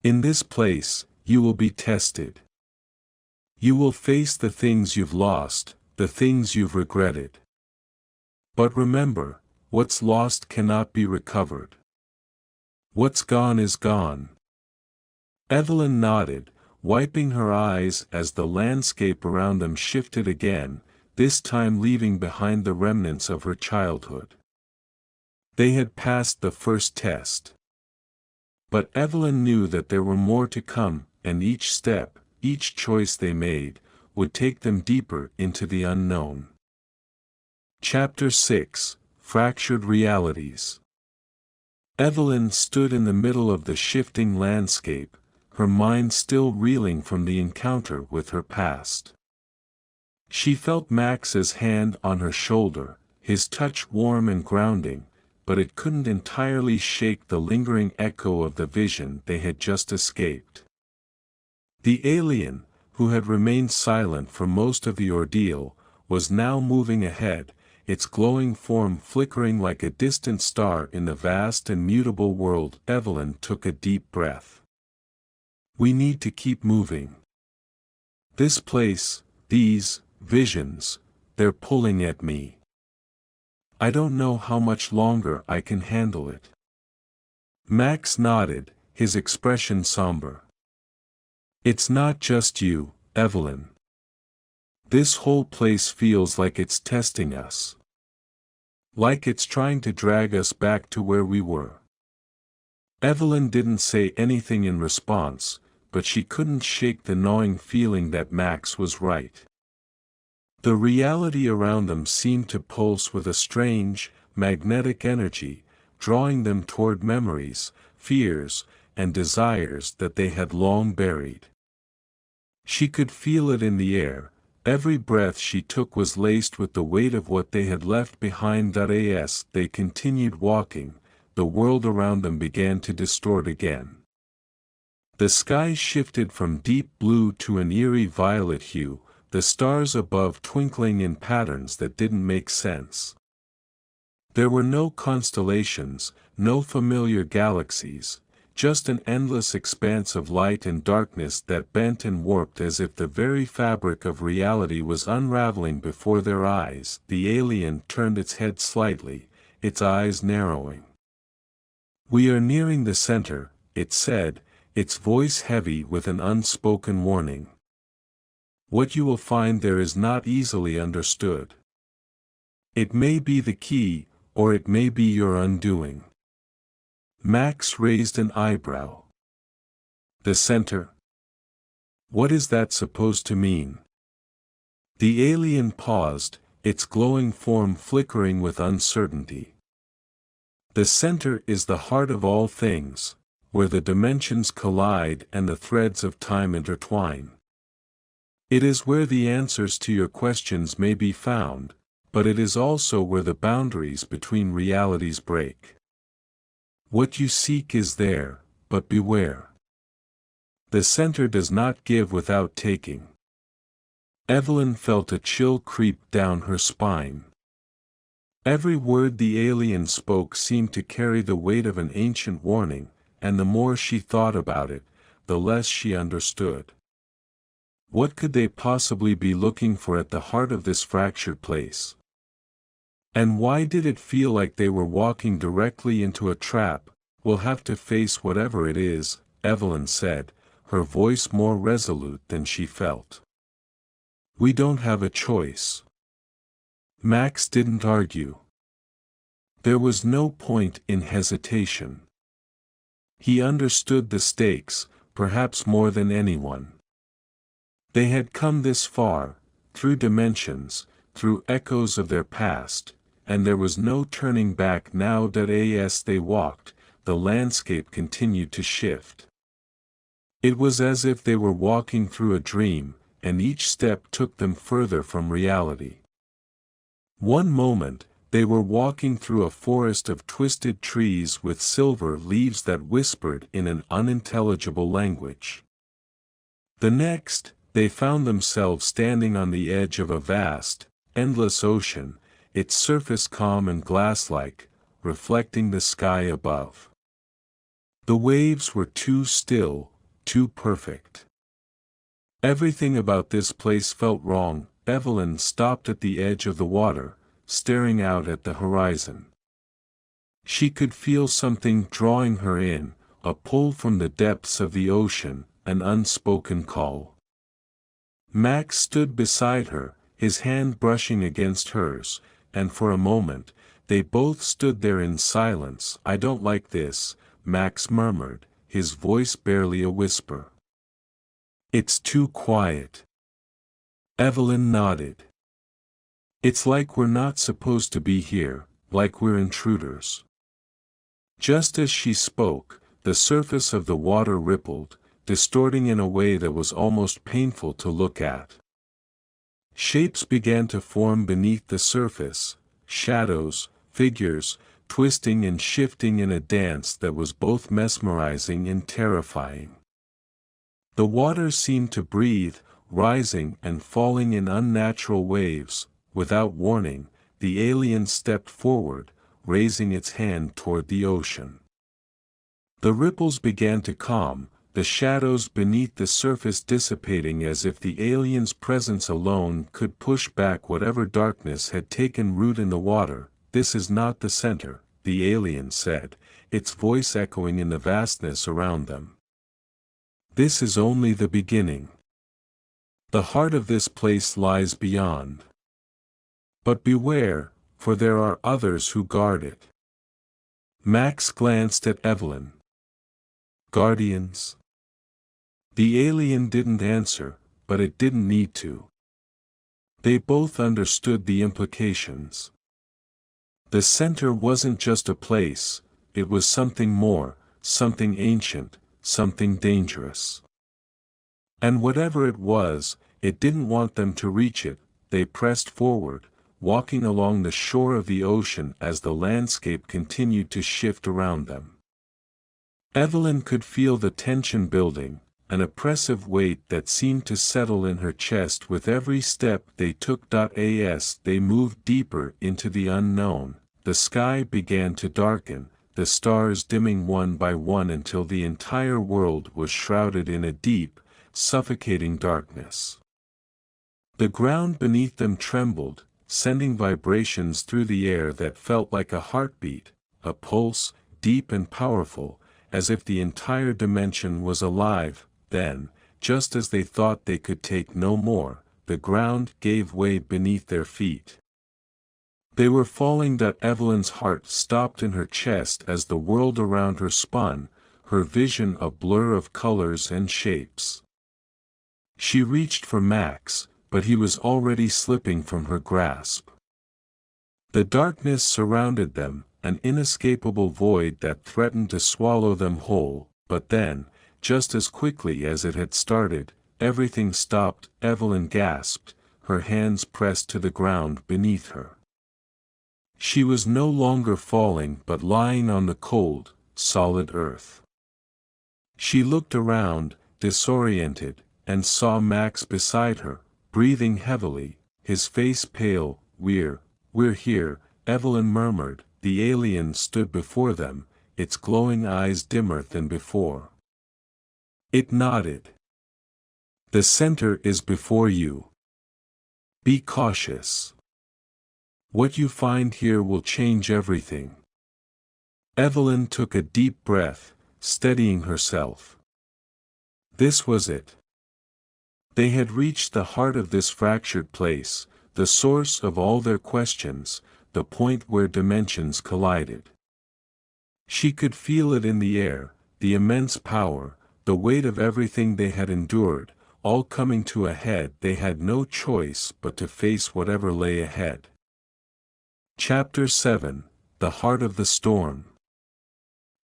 "In this place, you will be tested. You will face the things you've lost, the things you've regretted. But remember, what's lost cannot be recovered. What's gone is gone." Evelyn nodded, wiping her eyes as the landscape around them shifted again, this time leaving behind the remnants of her childhood. They had passed the first test. But Evelyn knew that there were more to come, and each step, each choice they made, would take them deeper into the unknown. Chapter 6: Fractured Realities. Evelyn stood in the middle of the shifting landscape, her mind still reeling from the encounter with her past. She felt Max's hand on her shoulder, his touch warm and grounding, but it couldn't entirely shake the lingering echo of the vision they had just escaped. The alien, who had remained silent for most of the ordeal, was now moving ahead, its glowing form flickering like a distant star in the vast and mutable world. Evelyn took a deep breath. "We need to keep moving. This place, these visions, they're pulling at me. I don't know how much longer I can handle it." Max nodded, his expression somber. "It's not just you, Evelyn. This whole place feels like it's testing us. Like it's trying to drag us back to where we were." Evelyn didn't say anything in response, but she couldn't shake the gnawing feeling that Max was right. The reality around them seemed to pulse with a strange, magnetic energy, drawing them toward memories, fears, and desires that they had long buried. She could feel it in the air. Every breath she took was laced with the weight of what they had left behind. As they continued walking, the world around them began to distort again. The sky shifted from deep blue to an eerie violet hue, the stars above twinkling in patterns that didn't make sense. There were no constellations, no familiar galaxies, just an endless expanse of light and darkness that bent and warped as if the very fabric of reality was unraveling before their eyes. The alien turned its head slightly, its eyes narrowing. "We are nearing the center," it said, its voice heavy with an unspoken warning. "What you will find there is not easily understood. It may be the key, or it may be your undoing." Max raised an eyebrow. "The center? What is that supposed to mean?" The alien paused, its glowing form flickering with uncertainty. "The center is the heart of all things, where the dimensions collide and the threads of time intertwine. It is where the answers to your questions may be found, but it is also where the boundaries between realities break. What you seek is there, but beware. The center does not give without taking." Evelyn felt a chill creep down her spine. Every word the alien spoke seemed to carry the weight of an ancient warning, and the more she thought about it, the less she understood. What could they possibly be looking for at the heart of this fractured place? And why did it feel like they were walking directly into a trap? "We'll have to face whatever it is," Evelyn said, her voice more resolute than she felt. "We don't have a choice." Max didn't argue. There was no point in hesitation. He understood the stakes, perhaps more than anyone. They had come this far, through dimensions, through echoes of their past, and there was no turning back now. As they walked, the landscape continued to shift. It was as if they were walking through a dream, and each step took them further from reality. One moment, they were walking through a forest of twisted trees with silver leaves that whispered in an unintelligible language. The next, they found themselves standing on the edge of a vast, endless ocean, its surface calm and glass-like, reflecting the sky above. The waves were too still, too perfect. Everything about this place felt wrong. Evelyn stopped at the edge of the water, staring out at the horizon. She could feel something drawing her in, a pull from the depths of the ocean, an unspoken call. Max stood beside her, his hand brushing against hers, and for a moment, they both stood there in silence. "I don't like this," Max murmured, his voice barely a whisper. "It's too quiet." Evelyn nodded. "It's like we're not supposed to be here, like we're intruders." Just as she spoke, the surface of the water rippled, distorting in a way that was almost painful to look at. Shapes began to form beneath the surface, shadows, figures, twisting and shifting in a dance that was both mesmerizing and terrifying. The water seemed to breathe, rising and falling in unnatural waves. Without warning, the alien stepped forward, raising its hand toward the ocean. The ripples began to calm, the shadows beneath the surface dissipating as if the alien's presence alone could push back whatever darkness had taken root in the water. "This is not the center," the alien said, its voice echoing in the vastness around them. "This is only the beginning. The heart of this place lies beyond. But beware, for there are others who guard it." Max glanced at Evelyn. "Guardians?" The alien didn't answer, but it didn't need to. They both understood the implications. The center wasn't just a place, it was something more, something ancient, something dangerous. And whatever it was, it didn't want them to reach it. They pressed forward, walking along the shore of the ocean as the landscape continued to shift around them. Evelyn could feel the tension building, an oppressive weight that seemed to settle in her chest with every step they took. As they moved deeper into the unknown, the sky began to darken, the stars dimming one by one until the entire world was shrouded in a deep, suffocating darkness. The ground beneath them trembled, sending vibrations through the air that felt like a heartbeat, a pulse, deep and powerful, as if the entire dimension was alive. Then, just as they thought they could take no more, the ground gave way beneath their feet. They were falling. Evelyn's heart stopped in her chest as the world around her spun, her vision a blur of colors and shapes. She reached for Max, but he was already slipping from her grasp. The darkness surrounded them, an inescapable void that threatened to swallow them whole, but then, just as quickly as it had started, everything stopped. Evelyn gasped, her hands pressed to the ground beneath her. She was no longer falling but lying on the cold, solid earth. She looked around, disoriented, and saw Max beside her, breathing heavily, his face pale. We're here, Evelyn murmured. The alien stood before them, its glowing eyes dimmer than before. It nodded. The center is before you. Be cautious. What you find here will change everything. Evelyn took a deep breath, steadying herself. This was it. They had reached the heart of this fractured place, the source of all their questions, the point where dimensions collided. She could feel it in the air, the immense power, the weight of everything they had endured, all coming to a head. They had no choice but to face whatever lay ahead. Chapter 7: The Heart of the Storm.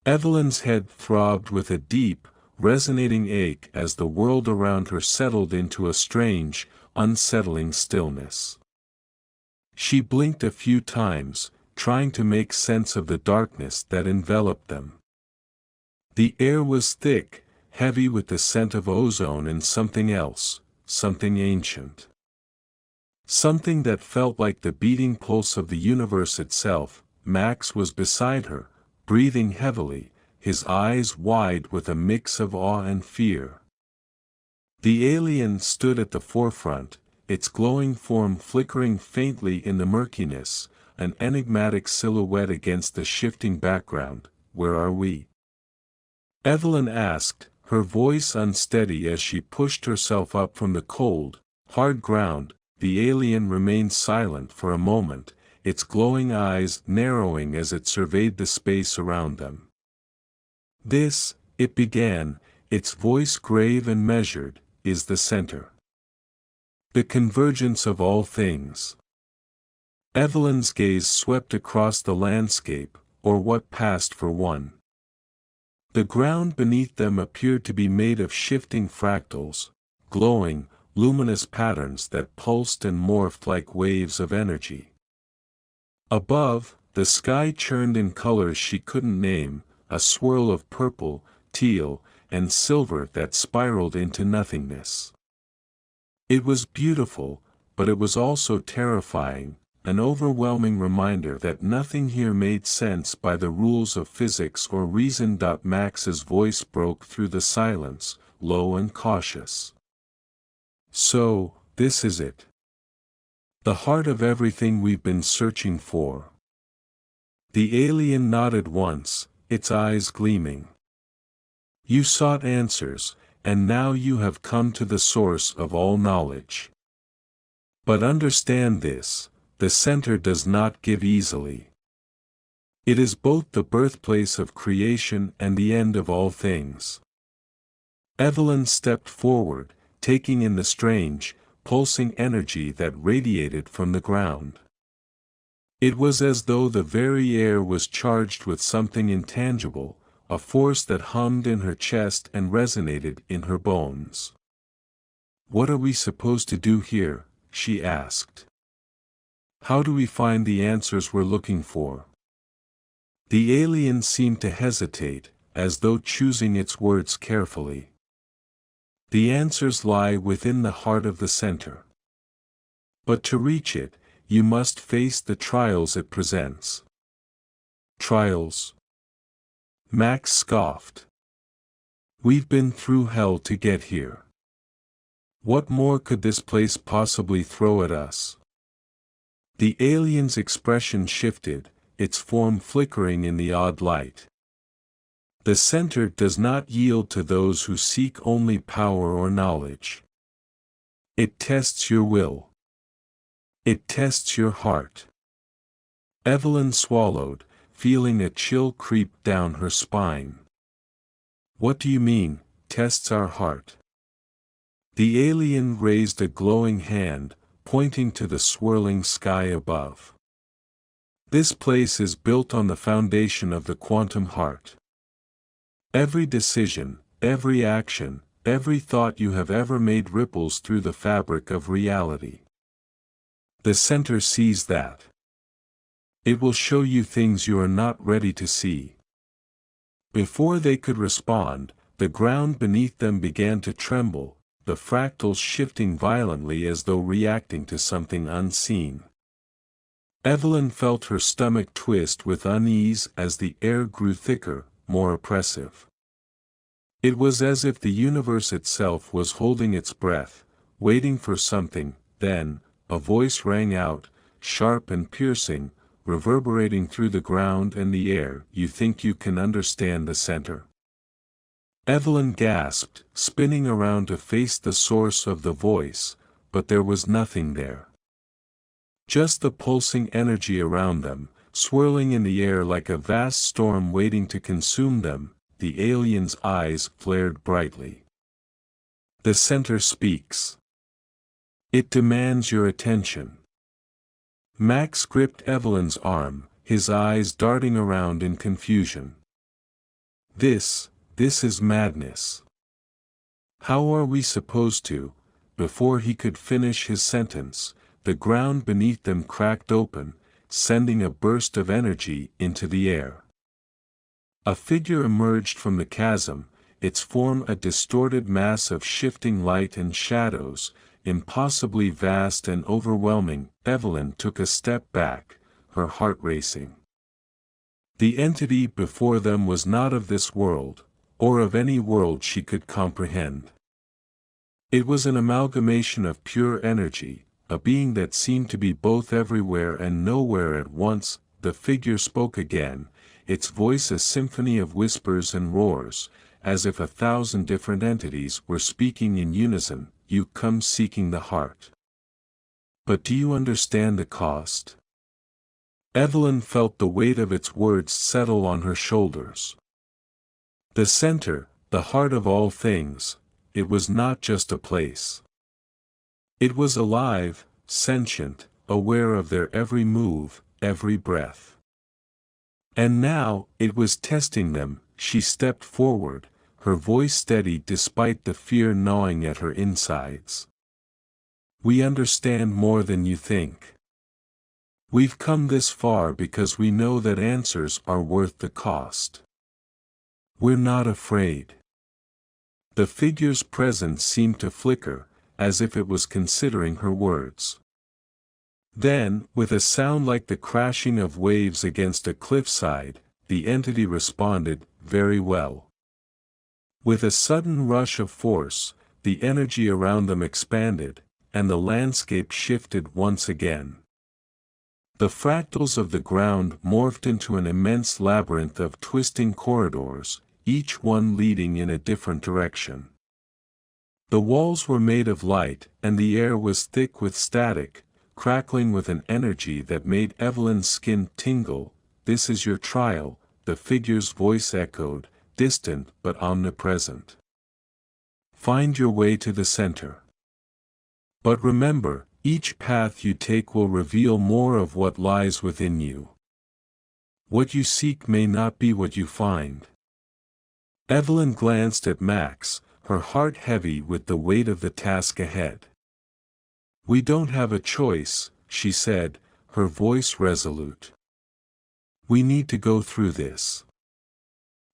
Evelyn's head throbbed with a deep, resonating ache as the world around her settled into a strange, unsettling stillness. She blinked a few times, trying to make sense of the darkness that enveloped them. The air was thick, heavy with the scent of ozone and something else, something ancient. Something that felt like the beating pulse of the universe itself. Max was beside her, breathing heavily, his eyes wide with a mix of awe and fear. The alien stood at the forefront, its glowing form flickering faintly in the murkiness, an enigmatic silhouette against the shifting background. Where are we? Evelyn asked, her voice unsteady as she pushed herself up from the cold, hard ground. The alien remained silent for a moment, its glowing eyes narrowing as it surveyed the space around them. This, it began, its voice grave and measured, is the center. The convergence of all things. Evelyn's gaze swept across the landscape, or what passed for one. The ground beneath them appeared to be made of shifting fractals, glowing, luminous patterns that pulsed and morphed like waves of energy. Above, the sky churned in colors she couldn't name, a swirl of purple, teal, and silver that spiraled into nothingness. It was beautiful, but it was also terrifying, an overwhelming reminder that nothing here made sense by the rules of physics or reason. Max's voice broke through the silence, low and cautious. So, this is it. The heart of everything we've been searching for. The alien nodded once, its eyes gleaming. You sought answers, and now you have come to the source of all knowledge. But understand this, the center does not give easily. It is both the birthplace of creation and the end of all things. Evelyn stepped forward, taking in the strange, pulsing energy that radiated from the ground. It was as though the very air was charged with something intangible, a force that hummed in her chest and resonated in her bones. "What are we supposed to do here?" she asked. "How do we find the answers we're looking for?" The alien seemed to hesitate, as though choosing its words carefully. "The answers lie within the heart of the center. But to reach it, you must face the trials it presents." "Trials?" Max scoffed. "We've been through hell to get here. What more could this place possibly throw at us?" The alien's expression shifted, its form flickering in the odd light. "The center does not yield to those who seek only power or knowledge. It tests your will. It tests your heart." Evelyn swallowed, feeling a chill creep down her spine. "What do you mean, tests our heart?" The alien raised a glowing hand, pointing to the swirling sky above. "This place is built on the foundation of the quantum heart. Every decision, every action, every thought you have ever made ripples through the fabric of reality. The center sees that. It will show you things you are not ready to see." Before they could respond, the ground beneath them began to tremble, the fractals shifting violently as though reacting to something unseen. Evelyn felt her stomach twist with unease as the air grew thicker, more oppressive. It was as if the universe itself was holding its breath, waiting for something. Then, a voice rang out, sharp and piercing, reverberating through the ground and the air. "You think you can understand the center?" Evelyn gasped, spinning around to face the source of the voice, but there was nothing there. Just the pulsing energy around them, swirling in the air like a vast storm waiting to consume them. The alien's eyes flared brightly. "The center speaks. It demands your attention." Max gripped Evelyn's arm, his eyes darting around in confusion. This is madness. How are we supposed to?" Before he could finish his sentence, the ground beneath them cracked open, sending a burst of energy into the air. A figure emerged from the chasm, its form a distorted mass of shifting light and shadows, impossibly vast and overwhelming. Evelyn took a step back, her heart racing. The entity before them was not of this world, or of any world she could comprehend. It was an amalgamation of pure energy, a being that seemed to be both everywhere and nowhere at once. The figure spoke again, its voice a symphony of whispers and roars, as if 1,000 different entities were speaking in unison. "You come seeking the heart. But do you understand the cost?" Evelyn felt the weight of its words settle on her shoulders. The center, the heart of all things, it was not just a place. It was alive, sentient, aware of their every move, every breath. And now, it was testing them. She stepped forward, her voice steady despite the fear gnawing at her insides. "We understand more than you think. We've come this far because we know that answers are worth the cost. We're not afraid." The figure's presence seemed to flicker, as if it was considering her words. Then, with a sound like the crashing of waves against a cliffside, the entity responded, "Very well." With a sudden rush of force, the energy around them expanded, and the landscape shifted once again. The fractals of the ground morphed into an immense labyrinth of twisting corridors, each one leading in a different direction. The walls were made of light, and the air was thick with static, crackling with an energy that made Evelyn's skin tingle. "This is your trial," the figure's voice echoed, distant but omnipresent. Find your way to the center. But remember, each path you take will reveal more of what lies within you. What you seek may not be what you find. Evelyn glanced at Max, her heart heavy with the weight of the task ahead. We don't have a choice, she said, her voice resolute. We need to go through this.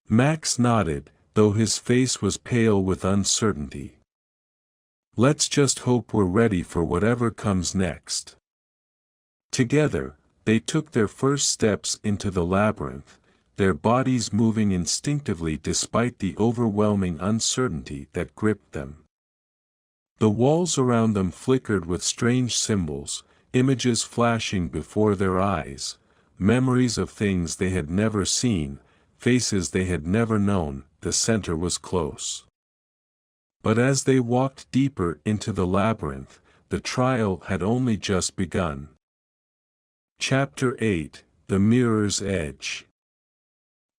Max nodded, though his face was pale with uncertainty. Let's just hope we're ready for whatever comes next. Together, they took their first steps into the labyrinth, their bodies moving instinctively despite the overwhelming uncertainty that gripped them. The walls around them flickered with strange symbols, images flashing before their eyes, memories of things they had never seen, faces they had never known. The center was close. But as they walked deeper into the labyrinth, the trial had only just begun. Chapter 8: The Mirror's Edge.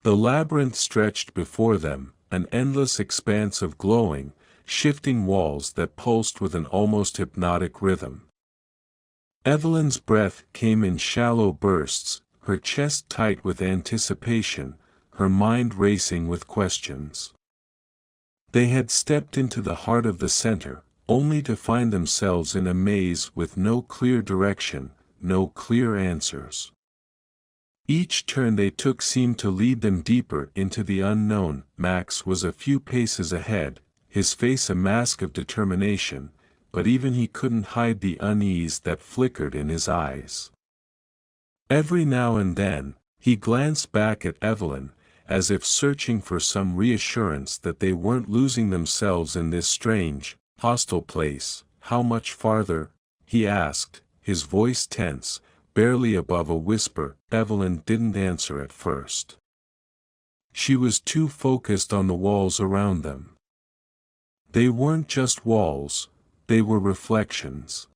The labyrinth stretched before them, an endless expanse of glowing, shifting walls that pulsed with an almost hypnotic rhythm. Evelyn's breath came in shallow bursts, her chest tight with anticipation, her mind racing with questions. They had stepped into the heart of the center, only to find themselves in a maze with no clear direction, no clear answers. Each turn they took seemed to lead them deeper into the unknown. Max was a few paces ahead, his face a mask of determination, but even he couldn't hide the unease that flickered in his eyes. Every now and then, he glanced back at Evelyn, as if searching for some reassurance that they weren't losing themselves in this strange, hostile place. How much farther? He asked, his voice tense, barely above a whisper. Evelyn didn't answer at first. She was too focused on the walls around them. They weren't just walls, they were reflections.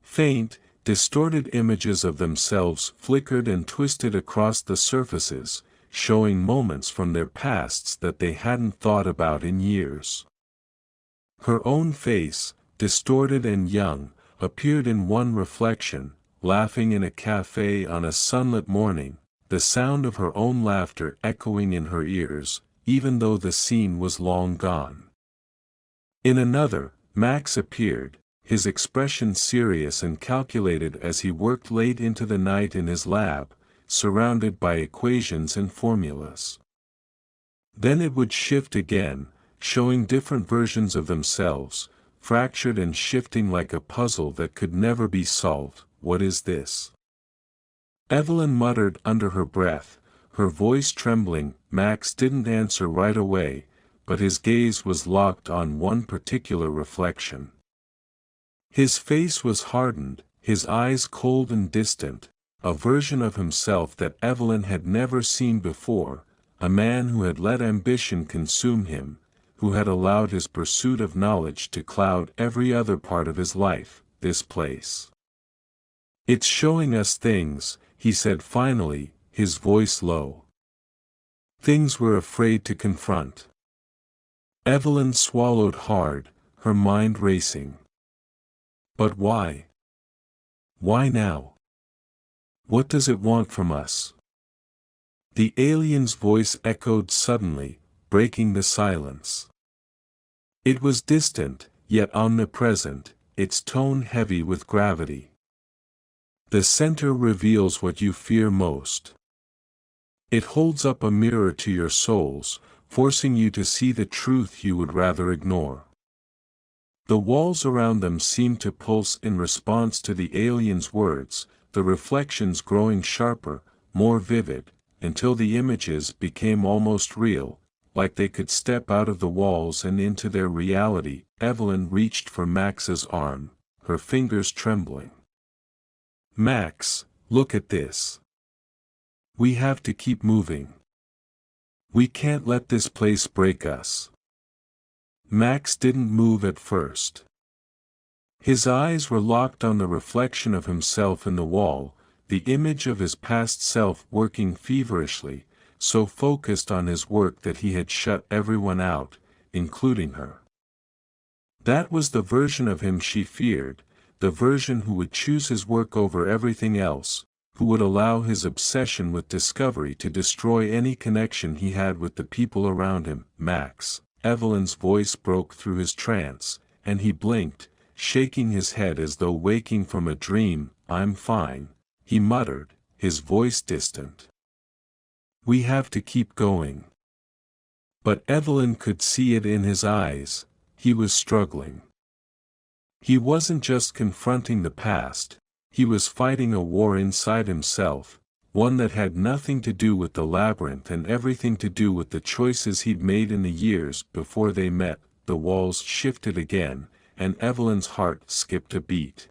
Faint, distorted images of themselves flickered and twisted across the surfaces, showing moments from their pasts that they hadn't thought about in years. Her own face, distorted and young, appeared in one reflection, laughing in a cafe on a sunlit morning, the sound of her own laughter echoing in her ears, even though the scene was long gone. In another, Max appeared, his expression serious and calculated as he worked late into the night in his lab, surrounded by equations and formulas. Then it would shift again, showing different versions of themselves, fractured and shifting like a puzzle that could never be solved. What is this? Evelyn muttered under her breath, her voice trembling. Max didn't answer right away, but his gaze was locked on one particular reflection. His face was hardened, his eyes cold and distant, a version of himself that Evelyn had never seen before, a man who had let ambition consume him, who had allowed his pursuit of knowledge to cloud every other part of his life. This place. It's showing us things, he said finally, his voice low. Things we're afraid to confront. Evelyn swallowed hard, her mind racing. But why? Why now? What does it want from us? The alien's voice echoed suddenly, breaking the silence. It was distant, yet omnipresent, its tone heavy with gravity. The center reveals what you fear most. It holds up a mirror to your souls, forcing you to see the truth you would rather ignore. The walls around them seemed to pulse in response to the alien's words, the reflections growing sharper, more vivid, until the images became almost real, like they could step out of the walls and into their reality. Evelyn reached for Max's arm, her fingers trembling. Max, look at this. We have to keep moving. We can't let this place break us. Max didn't move at first. His eyes were locked on the reflection of himself in the wall, the image of his past self working feverishly, so focused on his work that he had shut everyone out, including her. That was the version of him she feared, the version who would choose his work over everything else, who would allow his obsession with discovery to destroy any connection he had with the people around him. Max, Evelyn's voice broke through his trance, and he blinked, shaking his head as though waking from a dream. "I'm fine," he muttered, his voice distant. "We have to keep going." But Evelyn could see it in his eyes, he was struggling. He wasn't just confronting the past, he was fighting a war inside himself, one that had nothing to do with the labyrinth and everything to do with the choices he'd made in the years before they met. The walls shifted again, and Evelyn's heart skipped a beat.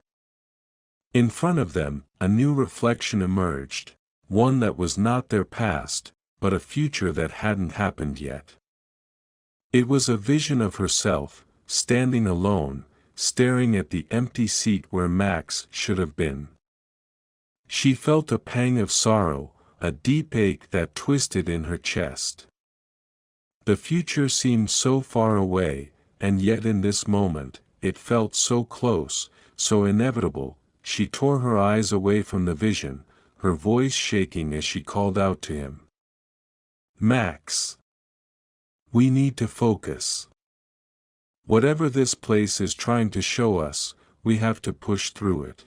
In front of them, a new reflection emerged, one that was not their past, but a future that hadn't happened yet. It was a vision of herself, standing alone, staring at the empty seat where Max should have been. She felt a pang of sorrow, a deep ache that twisted in her chest. The future seemed so far away, and yet in this moment, it felt so close, so inevitable. She tore her eyes away from the vision, her voice shaking as she called out to him. "Max! We need to focus. Whatever this place is trying to show us, we have to push through it."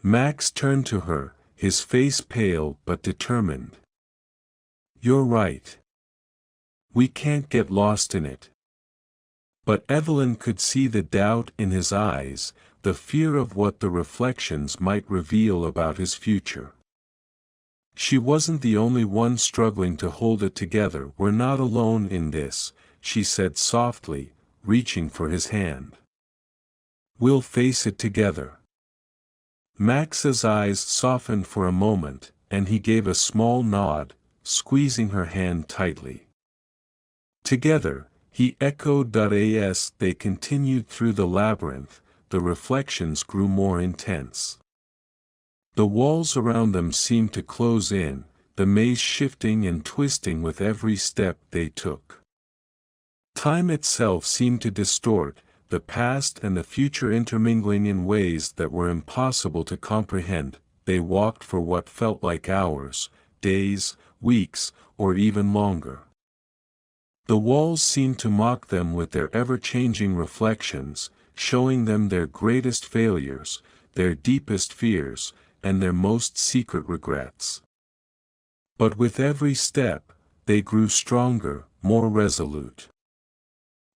Max turned to her, his face pale but determined. "You're right. We can't get lost in it." But Evelyn could see the doubt in his eyes, the fear of what the reflections might reveal about his future. She wasn't the only one struggling to hold it together. "We're not alone in this," she said softly, reaching for his hand. "We'll face it together." Max's eyes softened for a moment, and he gave a small nod, squeezing her hand tightly. "Together," he echoed. As they continued through the labyrinth, the reflections grew more intense. The walls around them seemed to close in, the maze shifting and twisting with every step they took. Time itself seemed to distort, the past and the future intermingling in ways that were impossible to comprehend. They walked for what felt like hours, days, weeks, or even longer. The walls seemed to mock them with their ever-changing reflections, showing them their greatest failures, their deepest fears, and their most secret regrets. But with every step, they grew stronger, more resolute.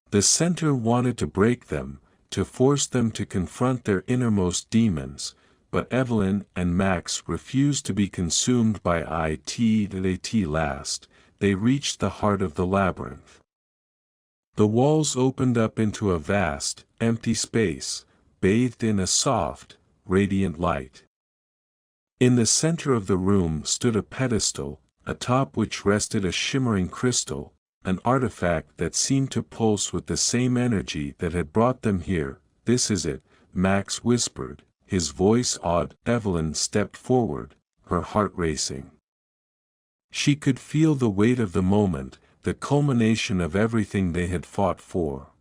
The center wanted to break them, to force them to confront their innermost demons, but Evelyn and Max refused to be consumed by it. At last, they reached the heart of the labyrinth. The walls opened up into a vast, empty space, bathed in a soft, radiant light. In the center of the room stood a pedestal, atop which rested a shimmering crystal, an artifact that seemed to pulse with the same energy that had brought them here. "This is it," Max whispered, his voice awed. Evelyn stepped forward, her heart racing. She could feel the weight of the moment, the culmination of everything they had fought for.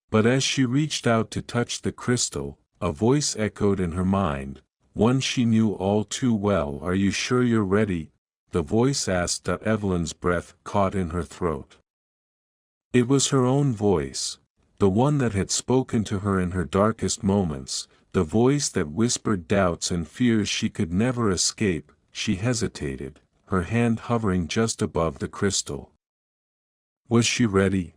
But as she reached out to touch the crystal, a voice echoed in her mind, one she knew all too well. "Are you sure you're ready?" the voice asked. Evelyn's breath caught in her throat. It was her own voice, the one that had spoken to her in her darkest moments, the voice that whispered doubts and fears she could never escape. She hesitated, her hand hovering just above the crystal. Was she ready?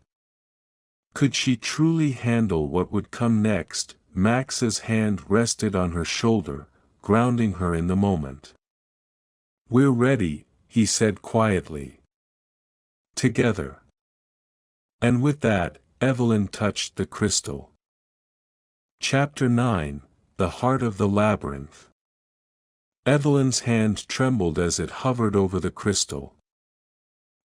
Could she truly handle what would come next? Max's hand rested on her shoulder, grounding her in the moment. "We're ready," he said quietly. "Together." And with that, Evelyn touched the crystal. Chapter 9: The Heart of the Labyrinth. Evelyn's hand trembled as it hovered over the crystal.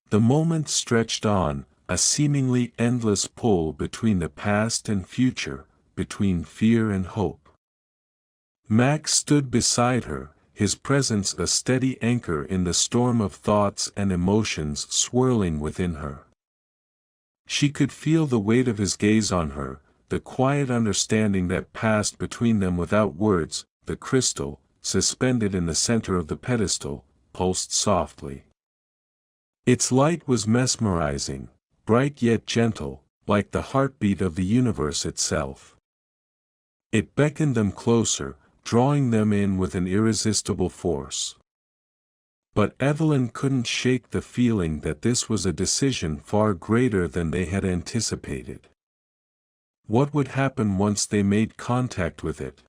The moment stretched on, a seemingly endless pull between the past and future, between fear and hope. Max stood beside her, his presence a steady anchor in the storm of thoughts and emotions swirling within her. She could feel the weight of his gaze on her, the quiet understanding that passed between them without words. The crystal, suspended in the center of the pedestal, pulsed softly. Its light was mesmerizing, bright yet gentle, like the heartbeat of the universe itself. It beckoned them closer, drawing them in with an irresistible force. But Evelyn couldn't shake the feeling that this was a decision far greater than they had anticipated. What would happen once they made contact with it?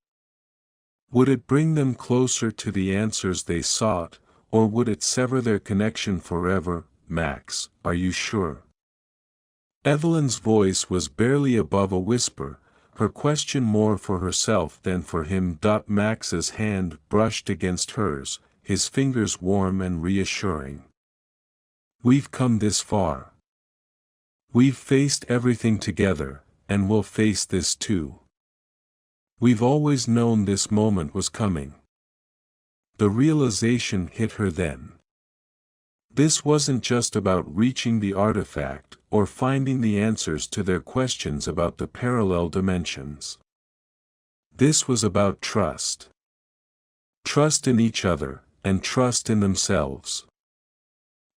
Would it bring them closer to the answers they sought, or would it sever their connection forever? Max, are you sure? Evelyn's voice was barely above a whisper, her question more for herself than for him. Max's hand brushed against hers, his fingers warm and reassuring. We've come this far. We've faced everything together, and we'll face this too. We've always known this moment was coming. The realization hit her then. This wasn't just about reaching the artifact, or finding the answers to their questions about the parallel dimensions. This was about trust. Trust in each other, and trust in themselves.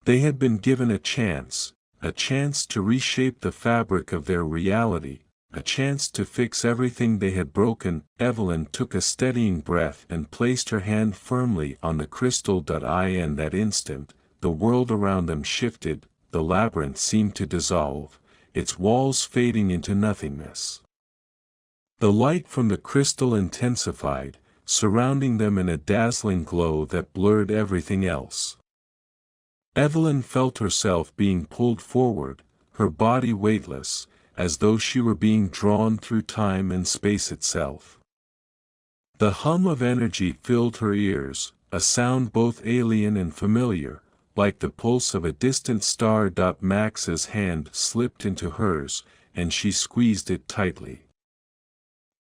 They had been given a chance to reshape the fabric of their reality, a chance to fix everything they had broken. Evelyn took a steadying breath and placed her hand firmly on the crystal. In that instant, the world around them shifted, the labyrinth seemed to dissolve, its walls fading into nothingness. The light from the crystal intensified, surrounding them in a dazzling glow that blurred everything else. Evelyn felt herself being pulled forward, her body weightless, as though she were being drawn through time and space itself. The hum of energy filled her ears, a sound both alien and familiar, like the pulse of a distant star. Max's hand slipped into hers, and she squeezed it tightly.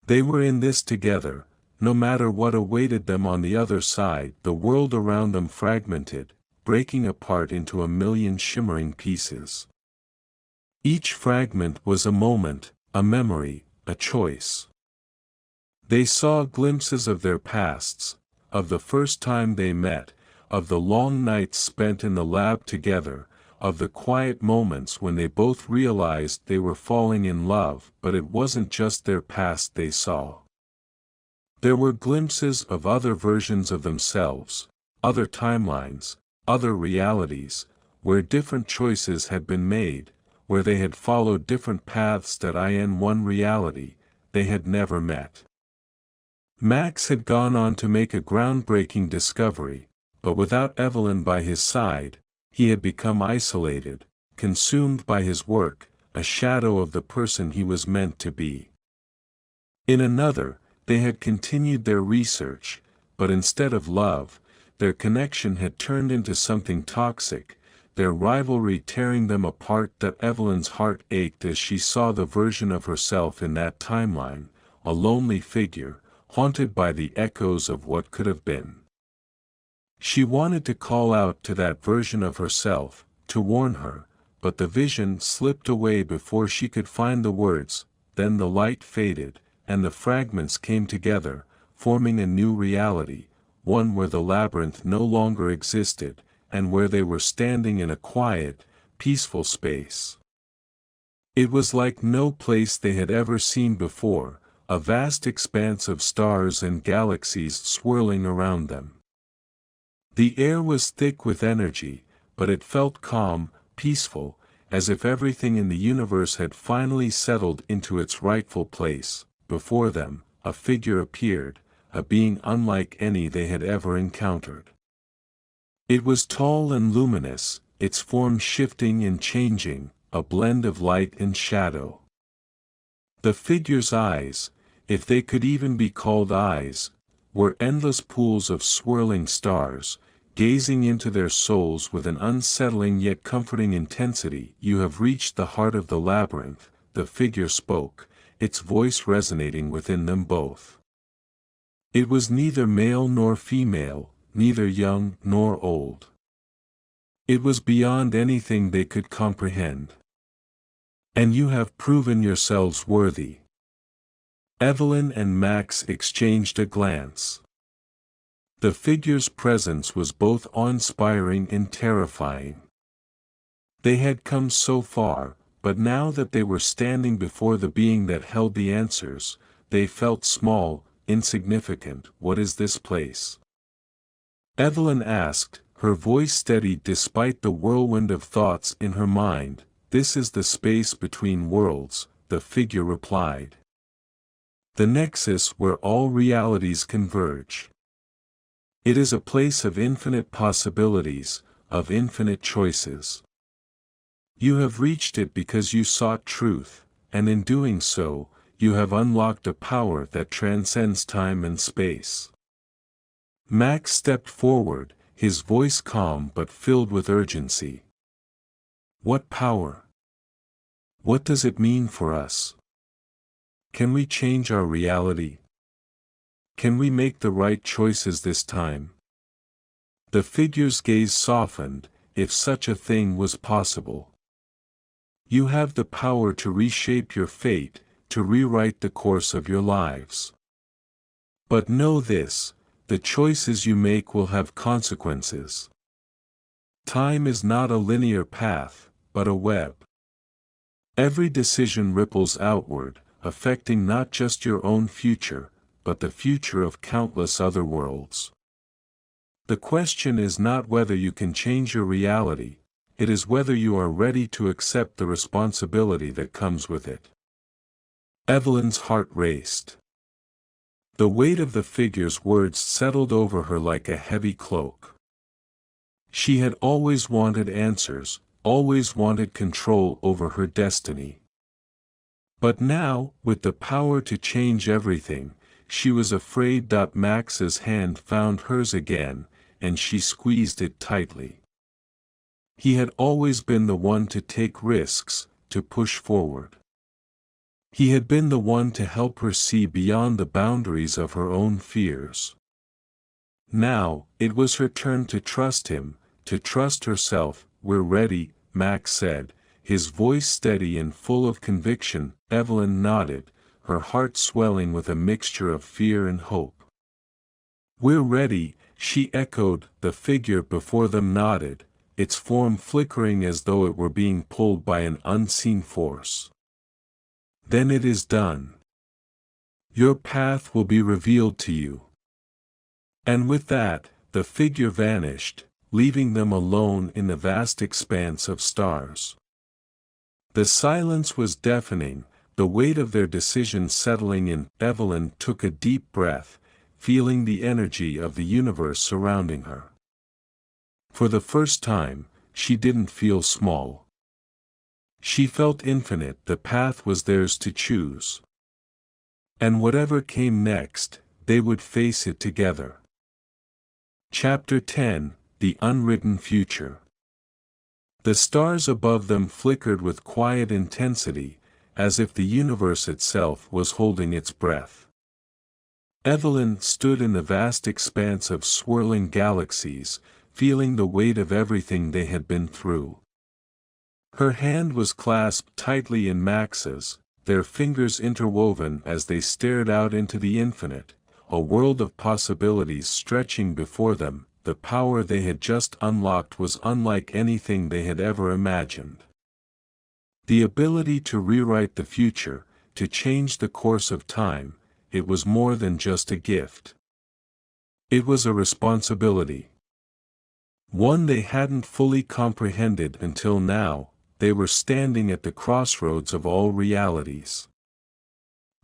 They were in this together, no matter what awaited them on the other side. The world around them fragmented, breaking apart into a million shimmering pieces. Each fragment was a moment, a memory, a choice. They saw glimpses of their pasts, of the first time they met, of the long nights spent in the lab together, of the quiet moments when they both realized they were falling in love. But it wasn't just their past they saw. There were glimpses of other versions of themselves, other timelines, other realities, where different choices had been made, where they had followed different paths. In one reality, they had never met. Max had gone on to make a groundbreaking discovery, but without Evelyn by his side, he had become isolated, consumed by his work, a shadow of the person he was meant to be. In another, they had continued their research, but instead of love, their connection had turned into something toxic, their rivalry tearing them apart. Evelyn's heart ached as she saw the version of herself in that timeline, a lonely figure, haunted by the echoes of what could have been. She wanted to call out to that version of herself, to warn her, but the vision slipped away before she could find the words. Then the light faded, and the fragments came together, forming a new reality, one where the labyrinth no longer existed, and where they were standing in a quiet, peaceful space. It was like no place they had ever seen before, a vast expanse of stars and galaxies swirling around them. The air was thick with energy, but it felt calm, peaceful, as if everything in the universe had finally settled into its rightful place. Before them, a figure appeared, a being unlike any they had ever encountered. It was tall and luminous, its form shifting and changing, a blend of light and shadow. The figure's eyes, if they could even be called eyes, were endless pools of swirling stars, gazing into their souls with an unsettling yet comforting intensity. You have reached the heart of the labyrinth, the figure spoke, its voice resonating within them both. It was neither male nor female, neither young nor old. It was beyond anything they could comprehend. And you have proven yourselves worthy. Evelyn and Max exchanged a glance. The figure's presence was both awe-inspiring and terrifying. They had come so far, but now that they were standing before the being that held the answers, they felt small, insignificant. What is this place? Evelyn asked, her voice steady despite the whirlwind of thoughts in her mind. This is the space between worlds, the figure replied. The nexus where all realities converge. It is a place of infinite possibilities, of infinite choices. You have reached it because you sought truth, and in doing so, you have unlocked a power that transcends time and space. Max stepped forward, his voice calm but filled with urgency. What power? What does it mean for us? Can we change our reality? Can we make the right choices this time? The figure's gaze softened, if such a thing was possible. You have the power to reshape your fate, to rewrite the course of your lives. But know this, the choices you make will have consequences. Time is not a linear path, but a web. Every decision ripples outward, affecting not just your own future, but the future of countless other worlds. The question is not whether you can change your reality, it is whether you are ready to accept the responsibility that comes with it. Evelyn's heart raced. The weight of the figure's words settled over her like a heavy cloak. She had always wanted answers, always wanted control over her destiny. But now, with the power to change everything, she was afraid. Max's hand found hers again, and she squeezed it tightly. He had always been the one to take risks, to push forward. He had been the one to help her see beyond the boundaries of her own fears. Now, it was her turn to trust him, to trust herself. We're ready, Max said, his voice steady and full of conviction. Evelyn nodded, her heart swelling with a mixture of fear and hope. We're ready, she echoed. The figure before them nodded, its form flickering as though it were being pulled by an unseen force. Then it is done. Your path will be revealed to you. And with that, the figure vanished, leaving them alone in the vast expanse of stars. The silence was deafening, the weight of their decision settling in. Evelyn took a deep breath, feeling the energy of the universe surrounding her. For the first time, she didn't feel small. She felt infinite. The path was theirs to choose. And whatever came next, they would face it together. Chapter 10, The Unwritten Future. The stars above them flickered with quiet intensity, as if the universe itself was holding its breath. Evelyn stood in the vast expanse of swirling galaxies, feeling the weight of everything they had been through. Her hand was clasped tightly in Max's, their fingers interwoven as they stared out into the infinite, a world of possibilities stretching before them. The power they had just unlocked was unlike anything they had ever imagined. The ability to rewrite the future, to change the course of time, it was more than just a gift. It was a responsibility. One they hadn't fully comprehended until now. They were standing at the crossroads of all realities.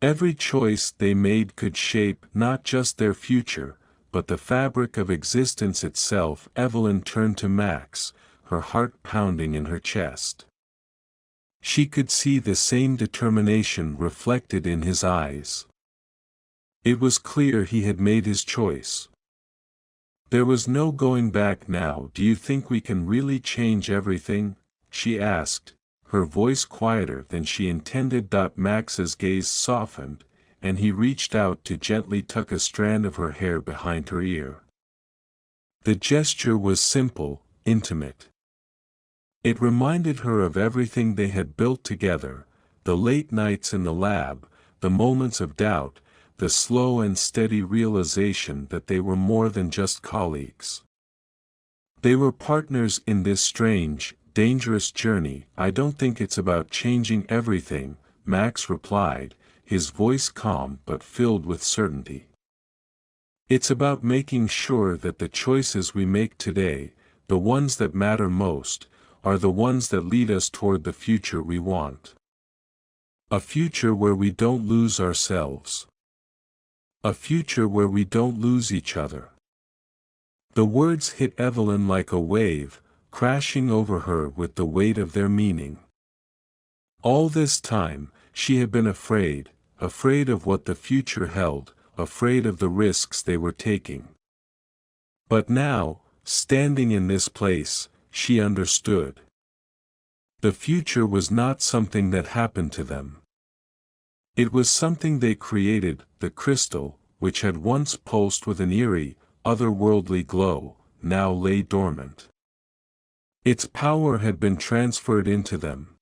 Every choice they made could shape not just their future, but the fabric of existence itself. Evelyn turned to Max, her heart pounding in her chest. She could see the same determination reflected in his eyes. It was clear he had made his choice. There was no going back now. Do you think we can really change everything? She asked, her voice quieter than she intended. Max's gaze softened, and he reached out to gently tuck a strand of her hair behind her ear. The gesture was simple, intimate. It reminded her of everything they had built together, the late nights in the lab, the moments of doubt, the slow and steady realization that they were more than just colleagues. They were partners in this strange, dangerous journey. "I don't think it's about changing everything," Max replied, his voice calm but filled with certainty. "It's about making sure that the choices we make today, the ones that matter most, are the ones that lead us toward the future we want. A future where we don't lose ourselves. A future where we don't lose each other." The words hit Evelyn like a wave, crashing over her with the weight of their meaning. All this time, she had been afraid of what the future held, afraid of the risks they were taking. But now, standing in this place, she understood. The future was not something that happened to them. It was something they created. The crystal, which had once pulsed with an eerie, otherworldly glow, now lay dormant. Its power had been transferred into them.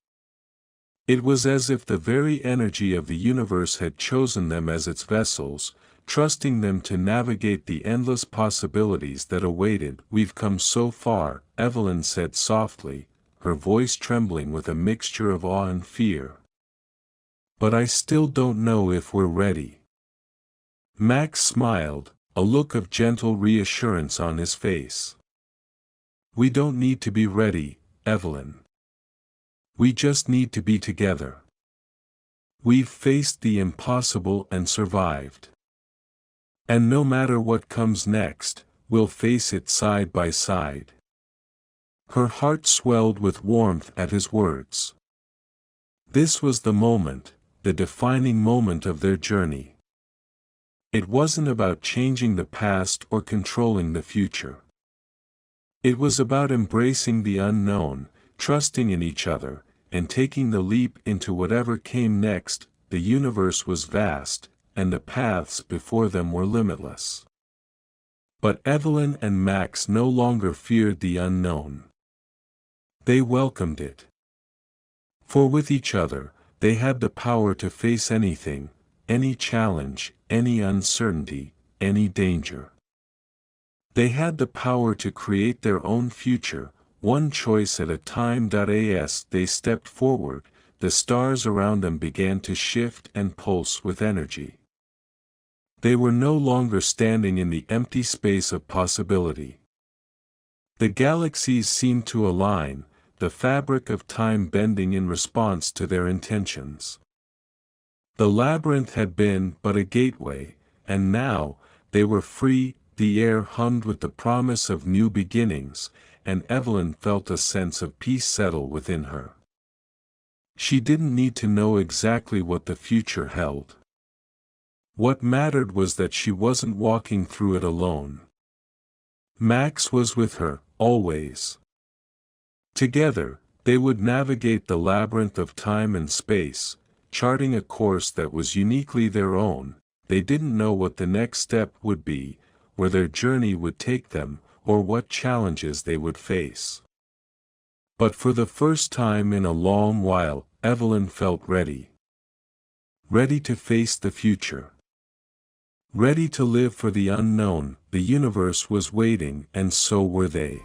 It was as if the very energy of the universe had chosen them as its vessels, trusting them to navigate the endless possibilities that awaited. "We've come so far," Evelyn said softly, her voice trembling with a mixture of awe and fear. "But I still don't know if we're ready." Max smiled, a look of gentle reassurance on his face. "We don't need to be ready, Evelyn. We just need to be together. We've faced the impossible and survived. And no matter what comes next, we'll face it side by side." Her heart swelled with warmth at his words. This was the moment, the defining moment of their journey. It wasn't about changing the past or controlling the future. It was about embracing the unknown, trusting in each other, and taking the leap into whatever came next. The universe was vast, and the paths before them were limitless. But Evelyn and Max no longer feared the unknown. They welcomed it. For with each other, they had the power to face anything, any challenge, any uncertainty, any danger. They had the power to create their own future, one choice at a time. As they stepped forward, the stars around them began to shift and pulse with energy. They were no longer standing in the empty space of possibility. The galaxies seemed to align, the fabric of time bending in response to their intentions. The labyrinth had been but a gateway, and now, they were free. The air hummed with the promise of new beginnings, and Evelyn felt a sense of peace settle within her. She didn't need to know exactly what the future held. What mattered was that she wasn't walking through it alone. Max was with her, always. Together, they would navigate the labyrinth of time and space, charting a course that was uniquely their own. They didn't know what the next step would be, where their journey would take them, or what challenges they would face. But for the first time in a long while, Evelyn felt ready. Ready to face the future. Ready to live for the unknown. The universe was waiting, and so were they.